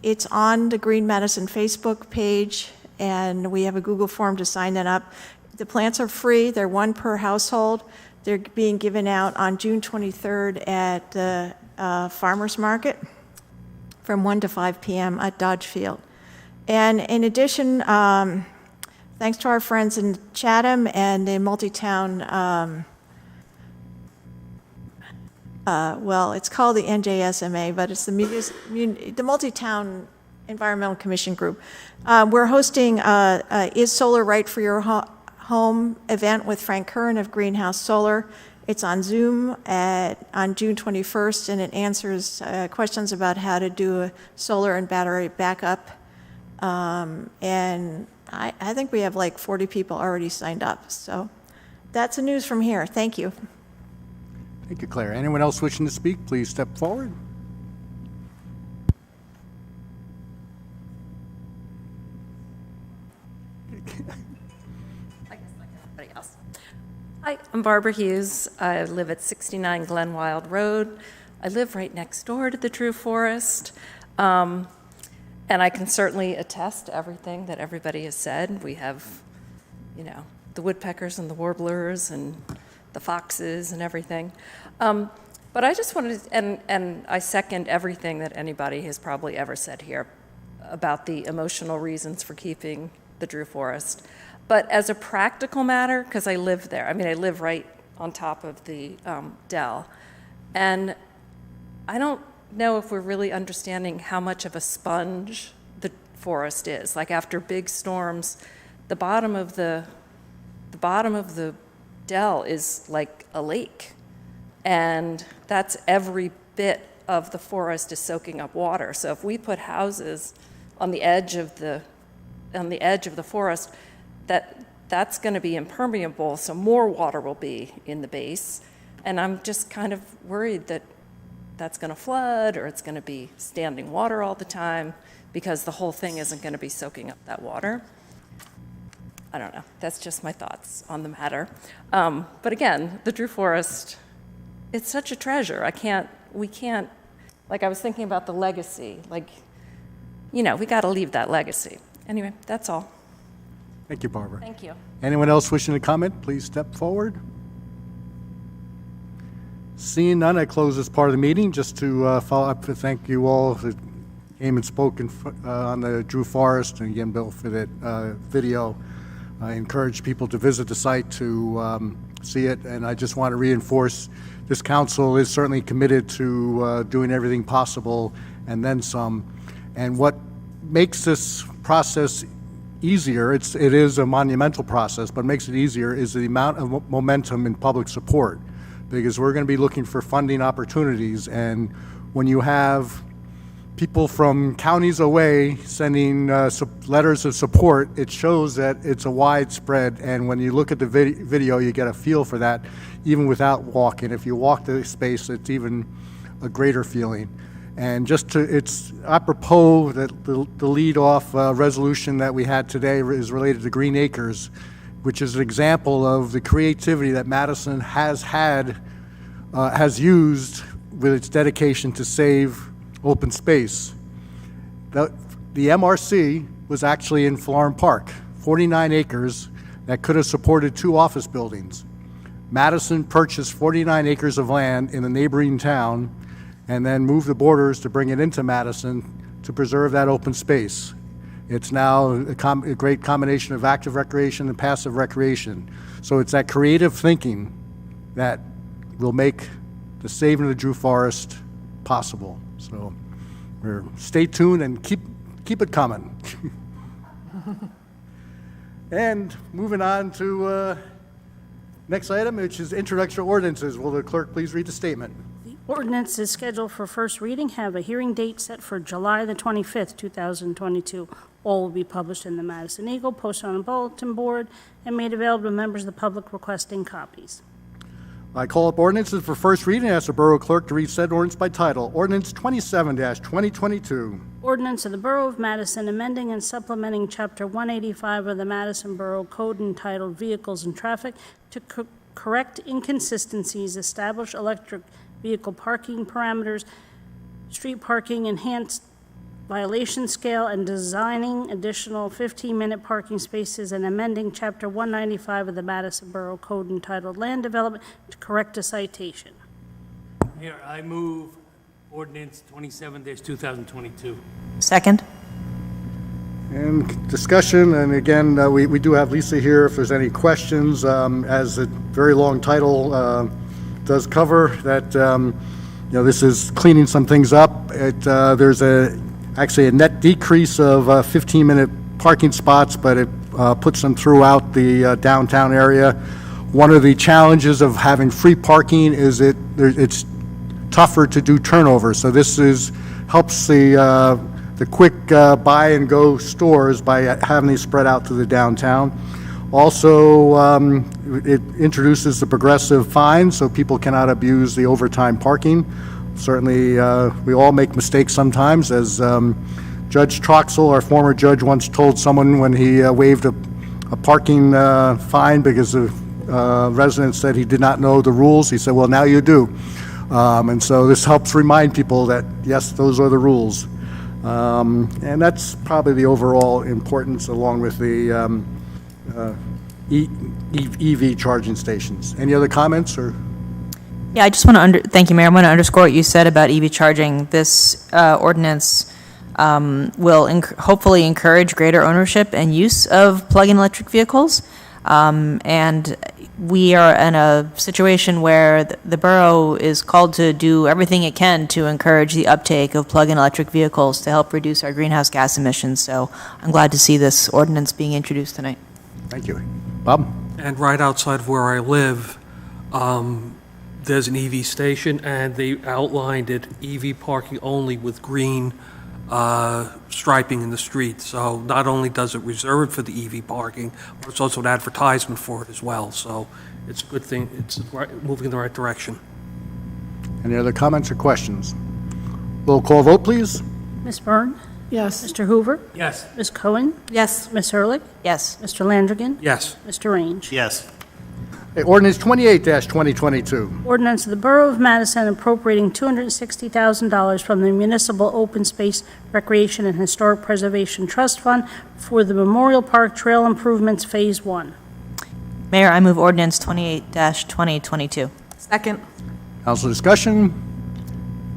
it's on the Green Madison Facebook page, and we have a Google form to sign that up. The plants are free. They're 1 per household. They're being given out on June 23rd at the Farmers Market from 1 to 5 p.m. at Dodge Field. And in addition, thanks to our friends in Chatham and the multi-town, well, it's called the NJSMA, but it's the multi-town Environmental Commission group. We're hosting Is Solar Right for Your Home event with Frank Curran of Greenhouse Solar, It's on Zoom on June 21st, and it answers questions about how to do a solar and battery backup. And I think we have like 40 people already signed up. So that's the news from here. Thank you. Thank you, Claire. Anyone else wishing to speak, please step forward. Hi, I'm Barbara Hughes. I live at 69 Glenwild Road. I live right next door to the Drew Forest. And I can certainly attest to everything that everybody has said. We have, the woodpeckers and the warblers and the foxes and everything. But I just wanted to, and I second everything that anybody has probably ever said here about the emotional reasons for keeping the Drew Forest. But as a practical matter, because I live there, I live right on top of the dell, and I don't know if we're really understanding how much of a sponge the forest is. Like after big storms, the bottom of the dell is like a lake, and that's every bit of the forest is soaking up water. So if we put houses on the edge of the forest, that's going to be impermeable, so more water will be in the base. And I'm just kind of worried that that's going to flood, or it's going to be standing water all the time, because the whole thing isn't going to be soaking up that water. I don't know. That's just my thoughts on the matter. But again, the Drew Forest, it's such a treasure. We can't, like I was thinking about the legacy, we got to leave that legacy. Anyway, that's all. Thank you, Barbara. Thank you. Anyone else wishing to comment, please step forward. Seeing none, I close this part of the meeting. Just to follow up, to thank you all who came and spoke on the Drew Forest, and again, Bill, for that video. I encourage people to visit the site to see it, and I just want to reinforce this council is certainly committed to doing everything possible and then some. And what makes this process easier, it is a monumental process, but makes it easier is the amount of momentum in public support, because we're going to be looking for funding opportunities, and when you have people from counties away sending letters of support, it shows that it's a widespread, and when you look at the video, you get a feel for that, even without walking. If you walk the space, it's even a greater feeling. And it's apropos that the lead-off resolution that we had today is related to Green Acres, which is an example of the creativity that Madison has used with its dedication to save open space. The MRC was actually in Florham Park, 49 acres that could have supported 2 office buildings. Madison purchased 49 acres of land in the neighboring town and then moved the borders to bring it into Madison to preserve that open space. It's now a great combination of active recreation and passive recreation. So it's that creative thinking that will make the saving of the Drew Forest possible. So stay tuned and keep it coming. And moving on to next item, which is introductory ordinances. Will the clerk please read the statement? Ordinance is scheduled for first reading, have a hearing date set for July the 25th, 2022. All will be published in the Madison Eagle, posted on the bulletin board, and made available to members of the public requesting copies. I call up ordinances for first reading and ask the Borough Clerk to read said ordinance by title. Ordinance 27-2022. Ordinance of the Borough of Madison amending and supplementing Chapter 185 of the Madison Borough Code entitled Vehicles and Traffic to correct inconsistencies, establish electric vehicle parking parameters, street parking, enhanced violation scale, and designing additional 15-minute parking spaces, and amending Chapter 195 of the Madison Borough Code entitled Land Development to correct a citation. Here, I move ordinance 27-2022. Second? And discussion, and again, we do have Lisa here if there's any questions, as a very long title does cover that, this is cleaning some things up. There's actually a net decrease of 15-minute parking spots, but it puts them throughout the downtown area. One of the challenges of having free parking is it's tougher to do turnover. So this helps the quick buy and go stores by having these spread out to the downtown. Also, it introduces the progressive fine, so people cannot abuse the overtime parking. Certainly, we all make mistakes sometimes, as Judge Troxel, our former judge, once told someone when he waived a parking fine because the resident said he did not know the rules. He said, well, now you do. And so this helps remind people that, yes, those are the rules. And that's probably the overall importance, along with the EV charging stations. Any other comments? Or? Yeah, I just want to thank you, Mayor. I want to underscore what you said about EV charging. This ordinance will hopefully encourage greater ownership and use of plug-in electric vehicles. And we are in a situation where the borough is called to do everything it can to encourage the uptake of plug-in electric vehicles to help reduce our greenhouse gas emissions. So I'm glad to see this ordinance being introduced tonight. Thank you. Bob? And right outside of where I live, there's an EV station, and they outlined it EV parking only with green striping in the street. So not only does it reserve for the EV parking, but it's also an advertisement for it as well. So it's a good thing. It's moving in the right direction. Any other comments or questions? Roll call vote, please. Ms. Byrne? Yes. Mr. Hoover? Yes. Ms. Cohen? Yes. Ms. Ehrlich? Yes. Mr. Landrigan? Yes. Mr. Range? Yes. Okay, ordinance 28-2022. Ordinance of the Borough of Madison appropriating $260,000 from the Municipal Open Space Recreation and Historic Preservation Trust Fund for the Memorial Park Trail Improvements Phase 1. Mayor, I move ordinance 28-2022. Second. Council discussion?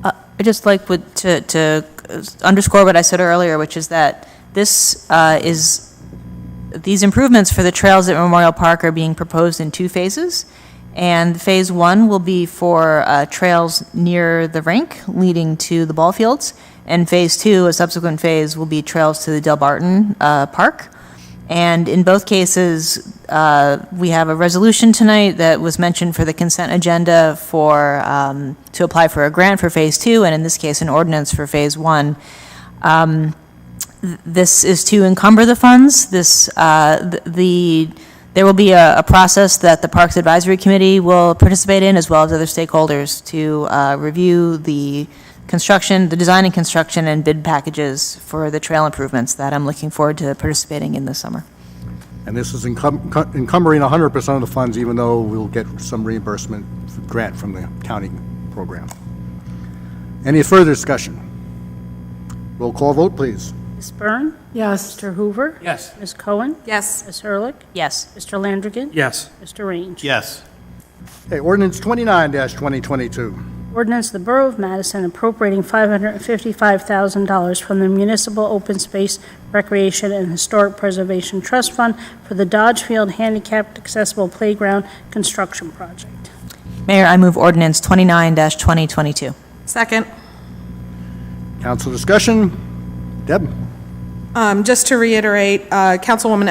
I just like to underscore what I said earlier, which is that these improvements for the trails at Memorial Park are being proposed in 2 phases. And phase 1 will be for trails near the rink leading to the ball fields. And phase 2, a subsequent phase, will be trails to the Del Barton Park. And in both cases, we have a resolution tonight that was mentioned for the consent agenda to apply for a grant for phase 2, and in this case, an ordinance for phase 1. This is to encumber the funds. There will be a process that the Parks Advisory Committee will participate in, as well as other stakeholders, to review the design and construction and bid packages for the trail improvements that I'm looking forward to participating in this summer. And this is encumbering 100% of the funds, even though we'll get some reimbursement grant from the county program. Any further discussion? Roll call vote, please. Ms. Byrne? Yes. Mr. Hoover? Yes. Ms. Cohen? Yes. Ms. Ehrlich? Yes. Mr. Landrigan? Yes. Mr. Range? Yes. Okay, ordinance 29-2022. Ordinance of the Borough of Madison appropriating $555,000 from the Municipal Open Space Recreation and Historic Preservation Trust Fund for the Dodge Field Handicapped Accessible Playground Construction Project. Mayor, I move ordinance 29-2022. Second. Council discussion? Deb? Just to reiterate, Councilwoman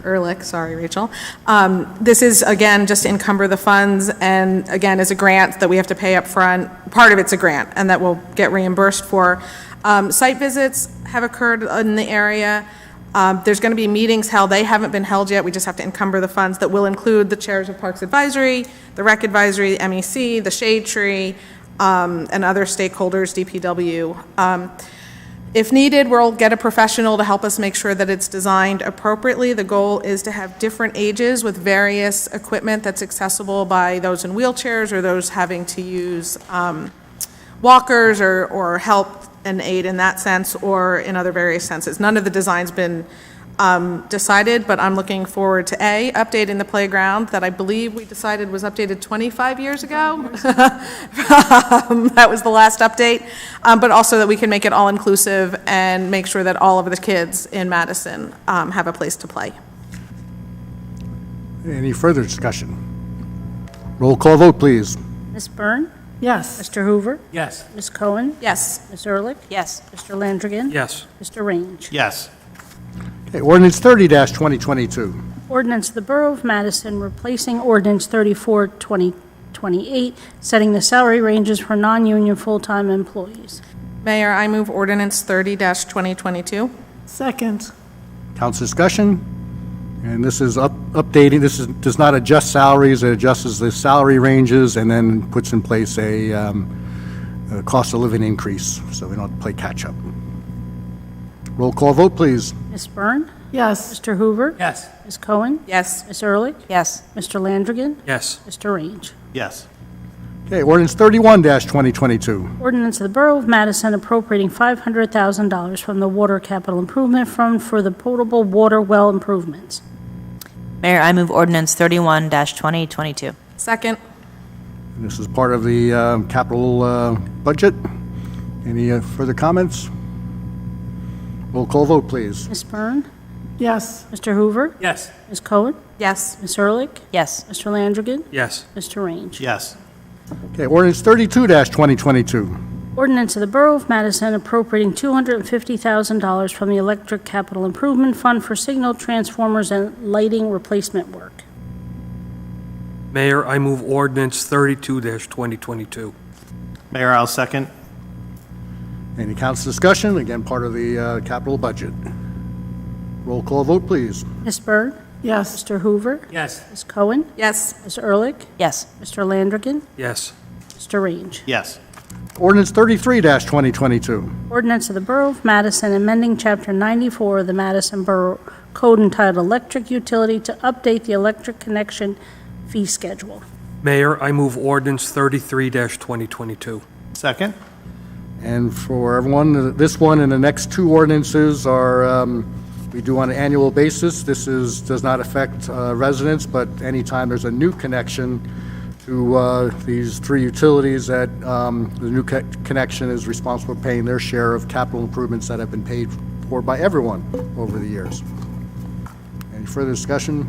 Ehrlich, sorry, Rachel, this is, again, just to encumber the funds, and again, is a grant that we have to pay up front. Part of it's a grant, and that we'll get reimbursed for. Site visits have occurred in the area. There's going to be meetings held. They haven't been held yet. We just have to encumber the funds that will include the chairs of Parks Advisory, the Rec Advisory, the MEC, the Shade Tree, and other stakeholders, DPW. If needed, we'll get a professional to help us make sure that it's designed appropriately. The goal is to have different ages with various equipment that's accessible by those in wheelchairs or those having to use walkers or help and aid in that sense or in other various senses. None of the design's been decided, but I'm looking forward to updating the playground that I believe we decided was updated 25 years ago. That was the last update, but also that we can make it all-inclusive and make sure that all of the kids in Madison have a place to play. Any further discussion? Roll call vote, please. Ms. Byrne? Yes. Mr. Hoover? Yes. Ms. Cohen? Yes. Ms. Ehrlich? Yes. Mr. Landrigan? Yes. Mr. Range? Yes. Okay, ordinance 30-2022. Ordinance of the Borough of Madison replacing Ordinance 34, 2028, setting the salary ranges for non-union full-time employees. Mayor, I move ordinance 30-2022. Second. Council discussion, and this is updating, does not adjust salaries, it adjusts the salary ranges and then puts in place a cost of living increase, so we don't have to play catch-up. Roll call vote, please. Ms. Byrne? Yes. Mr. Hoover? Yes. Ms. Cohen? Yes. Ms. Ehrlich? Yes. Mr. Landrigan? Yes. Mr. Range? Yes. Okay, ordinance 31-2022. Ordinance of the Borough of Madison appropriating $500,000 from the Water Capital Improvement Fund for the potable water well improvements. Mayor, I move ordinance 31-2022. Second. This is part of the capital budget. Any further comments? Roll call vote, please. Ms. Byrne? Yes. Mr. Hoover? Yes. Ms. Cohen? Yes. Ms. Ehrlich? Yes. Mr. Landrigan? Yes. Mr. Range? Yes. Okay, ordinance 32-2022. Ordinance of the Borough of Madison appropriating $250,000 from the Electric Capital Improvement Fund for signal transformers and lighting replacement work. Mayor, I move ordinance 32-2022. Mayor, I'll second. Any council discussion? Again, part of the capital budget. Roll call vote, please. Ms. Byrne? Yes. Mr. Hoover? Yes. Ms. Cohen? Yes. Ms. Ehrlich? Yes. Mr. Landrigan? Yes. Mr. Range? Yes. Ordinance 33-2022. Ordinance of the Borough of Madison amending Chapter 94 of the Madison Borough Code entitled Electric Utility to update the electric connection fee schedule. Mayor, I move ordinance 33-2022. Second. And for everyone, this one and the next two ordinances are, we do on an annual basis. This does not affect residents, but anytime there's a new connection to these three utilities, that the new connection is responsible for paying their share of capital improvements that have been paid for by everyone over the years. Any further discussion?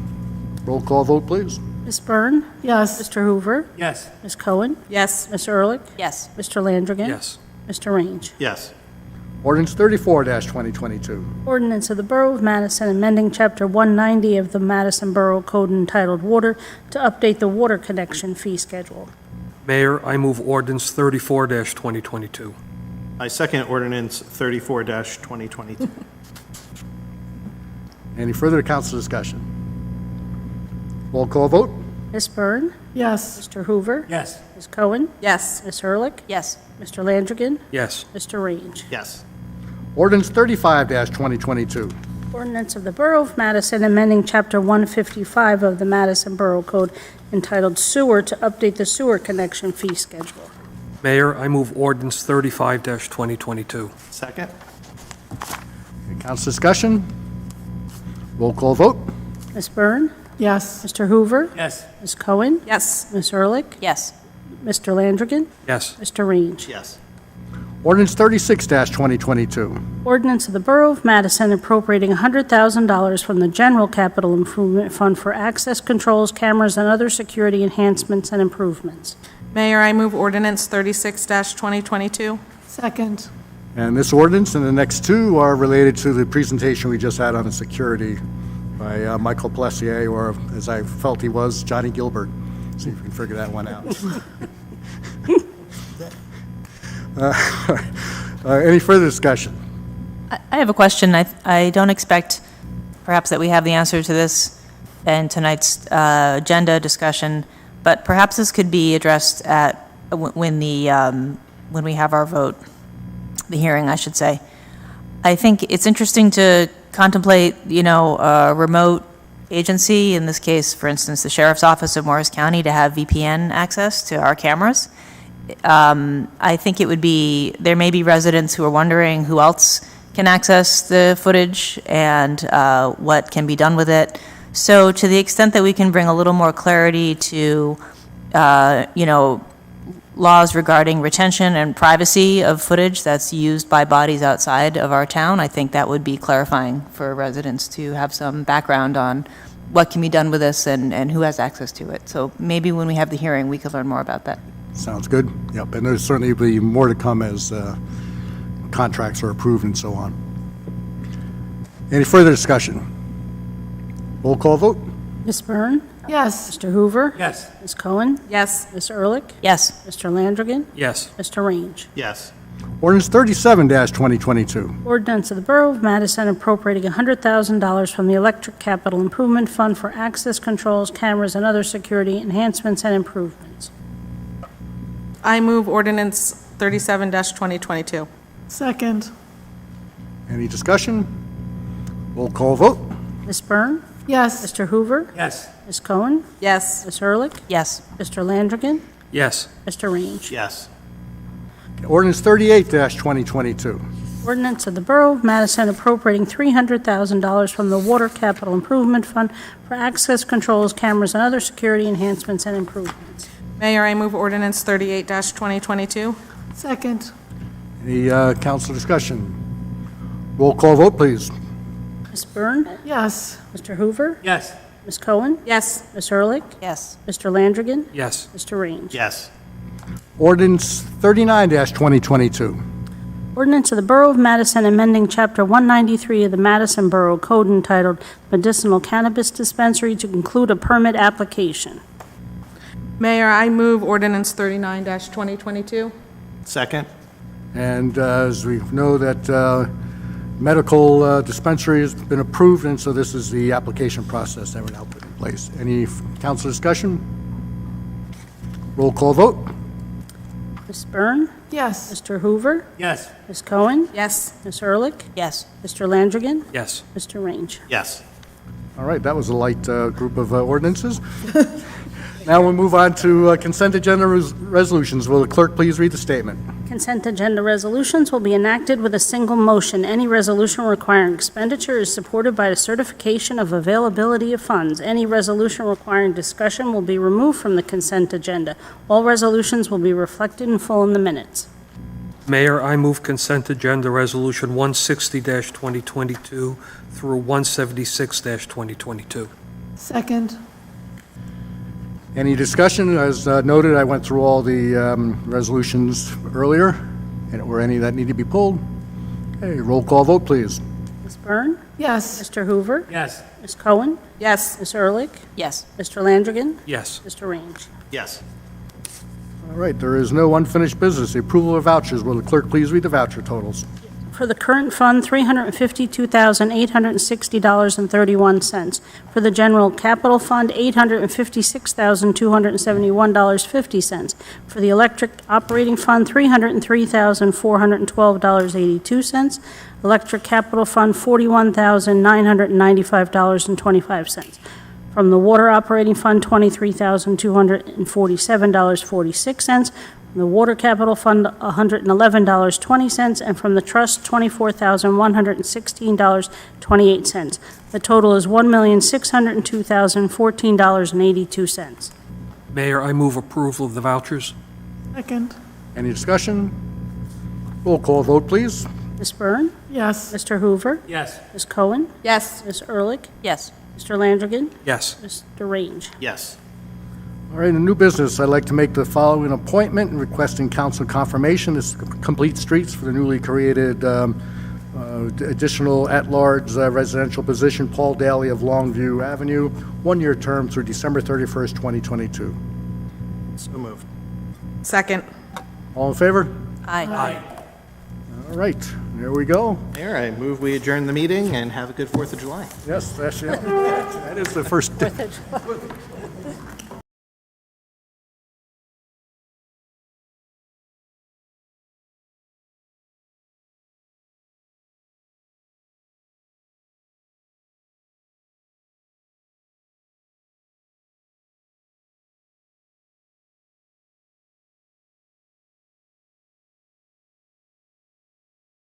Roll call vote, please. Ms. Byrne? Yes. Mr. Hoover? Yes. Ms. Cohen? Yes. Ms. Ehrlich? Yes. Mr. Landrigan? Yes. Mr. Range? Yes. Ordinance 34-2022. Ordinance of the Borough of Madison amending Chapter 190 of the Madison Borough Code entitled Water to update the water connection fee schedule. Mayor, I move ordinance 34-2022. I second ordinance 34-2022. Any further council discussion? Roll call vote. Ms. Byrne? Yes. Mr. Hoover? Yes. Ms. Cohen? Yes. Ms. Ehrlich? Yes. Mr. Landrigan? Yes. Mr. Range? Yes. Ordinance 35-2022. Ordinance of the Borough of Madison amending Chapter 155 of the Madison Borough Code entitled Sewer to update the sewer connection fee schedule. Mayor, I move ordinance 35-2022. Second. Any council discussion? Roll call vote. Ms. Byrne? Yes. Mr. Hoover? Yes. Ms. Cohen? Yes. Ms. Ehrlich? Yes. Mr. Landrigan? Yes. Mr. Range? Yes. Ordinance 36-2022. Ordinance of the Borough of Madison appropriating $100,000 from the General Capital Improvement Fund for access controls, cameras, and other security enhancements and improvements. Mayor, I move ordinance 36-2022. Second. And this ordinance and the next two are related to the presentation we just had on the security by Michael Plessier, or as I felt he was, Johnny Gilbert. See if we can figure that one out. Any further discussion? I have a question. I don't expect perhaps that we have the answer to this in tonight's agenda discussion, but perhaps this could be addressed at when we have our vote, the hearing, I should say. I think it's interesting to contemplate, a remote agency, in this case, for instance, the Sheriff's Office of Morris County, to have VPN access to our cameras. I think there may be residents who are wondering who else can access the footage and what can be done with it. So to the extent that we can bring a little more clarity to, laws regarding retention and privacy of footage that's used by bodies outside of our town, I think that would be clarifying for residents to have some background on what can be done with this and who has access to it. So maybe when we have the hearing, we could learn more about that. Sounds good. Yep, and there's certainly be more to come as contracts are approved and so on. Any further discussion? Roll call vote? Ms. Byrne? Yes. Mr. Hoover? Yes. Ms. Cohen? Yes. Ms. Ehrlich? Yes. Mr. Landrigan? Yes. Mr. Range? Yes. Ordinance 37-2022. Ordinance of the Borough of Madison appropriating $100,000 from the Electric Capital Improvement Fund for access controls, cameras, and other security enhancements and improvements. I move ordinance 37-2022. Second. Any discussion? Roll call vote? Ms. Byrne? Yes. Mr. Hoover? Yes. Ms. Cohen? Yes. Ms. Ehrlich? Yes. Mr. Landrigan? Yes. Mr. Range? Yes. Ordinance 38-2022. Ordinance of the Borough of Madison appropriating $300,000 from the Water Capital Improvement Fund for access controls, cameras, and other security enhancements and improvements. Mayor, I move ordinance 38-2022. Second. Any council discussion? Roll call vote, please. Ms. Byrne? Yes. Mr. Hoover? Yes. Ms. Cohen? Yes. Ms. Ehrlich? Yes. Mr. Landrigan? Yes. Mr. Range? Yes. Ordinance 39-2022. Ordinance of the Borough of Madison amending Chapter 193 of the Madison Borough Code entitled Medicinal Cannabis Dispensary to include a permit application. Mayor, I move ordinance 39-2022. Second. And as we know that medical dispensary has been approved, and so this is the application process that we're now putting in place. Any council discussion? Roll call vote? Ms. Byrne? Yes. Mr. Hoover? Yes. Ms. Cohen? Yes. Ms. Ehrlich? Yes. Mr. Landrigan? Yes. Mr. Range? Yes. All right, that was a light group of ordinances. Now we'll move on to consent agenda resolutions. Will the clerk please read the statement? Consent agenda resolutions will be enacted with a single motion. Any resolution requiring expenditure is supported by the certification of availability of funds. Any resolution requiring discussion will be removed from the consent agenda. All resolutions will be reflected in full in the minutes. Mayor, I move consent agenda resolution 160-2022 through 176-2022. Second. Any discussion? As noted, I went through all the resolutions earlier, or any that need to be pulled. Okay, roll call vote, please. Ms. Byrne? Yes. Mr. Hoover? Yes. Ms. Cohen? Yes. Ms. Ehrlich? Yes. Mr. Landrigan? Yes. Mr. Range? Yes. All right, there is no unfinished business. The approval of vouchers. Will the clerk please read the voucher totals? For the current fund, $352,860.31. For the general capital fund, $856,271.50. For the electric operating fund, $303,412.82. Electric capital fund, $41,995.25. From the water operating fund, $23,247.46. From the water capital fund, $111.20, and from the trust, $24,116.28. The total is $1,602,014.82. Mayor, I move approval of the vouchers. Second. Any discussion? Roll call vote, please. Ms. Byrne? Yes. Mr. Hoover? Yes. Ms. Cohen? Yes. Ms. Ehrlich? Yes. Mr. Landrigan? Yes. Mr. Range? Yes. All right, in new business, I'd like to make the following appointment and requesting council confirmation. This is Complete Streets for the newly created additional at-large residential position, Paul Daly of Longview Avenue, one-year term through December 31st, 2022. So moved. Second. All in favor? Aye. All right, there we go. Mayor, I move we adjourn the meeting and have a good 4th of July. Yes, that's it. That is the first.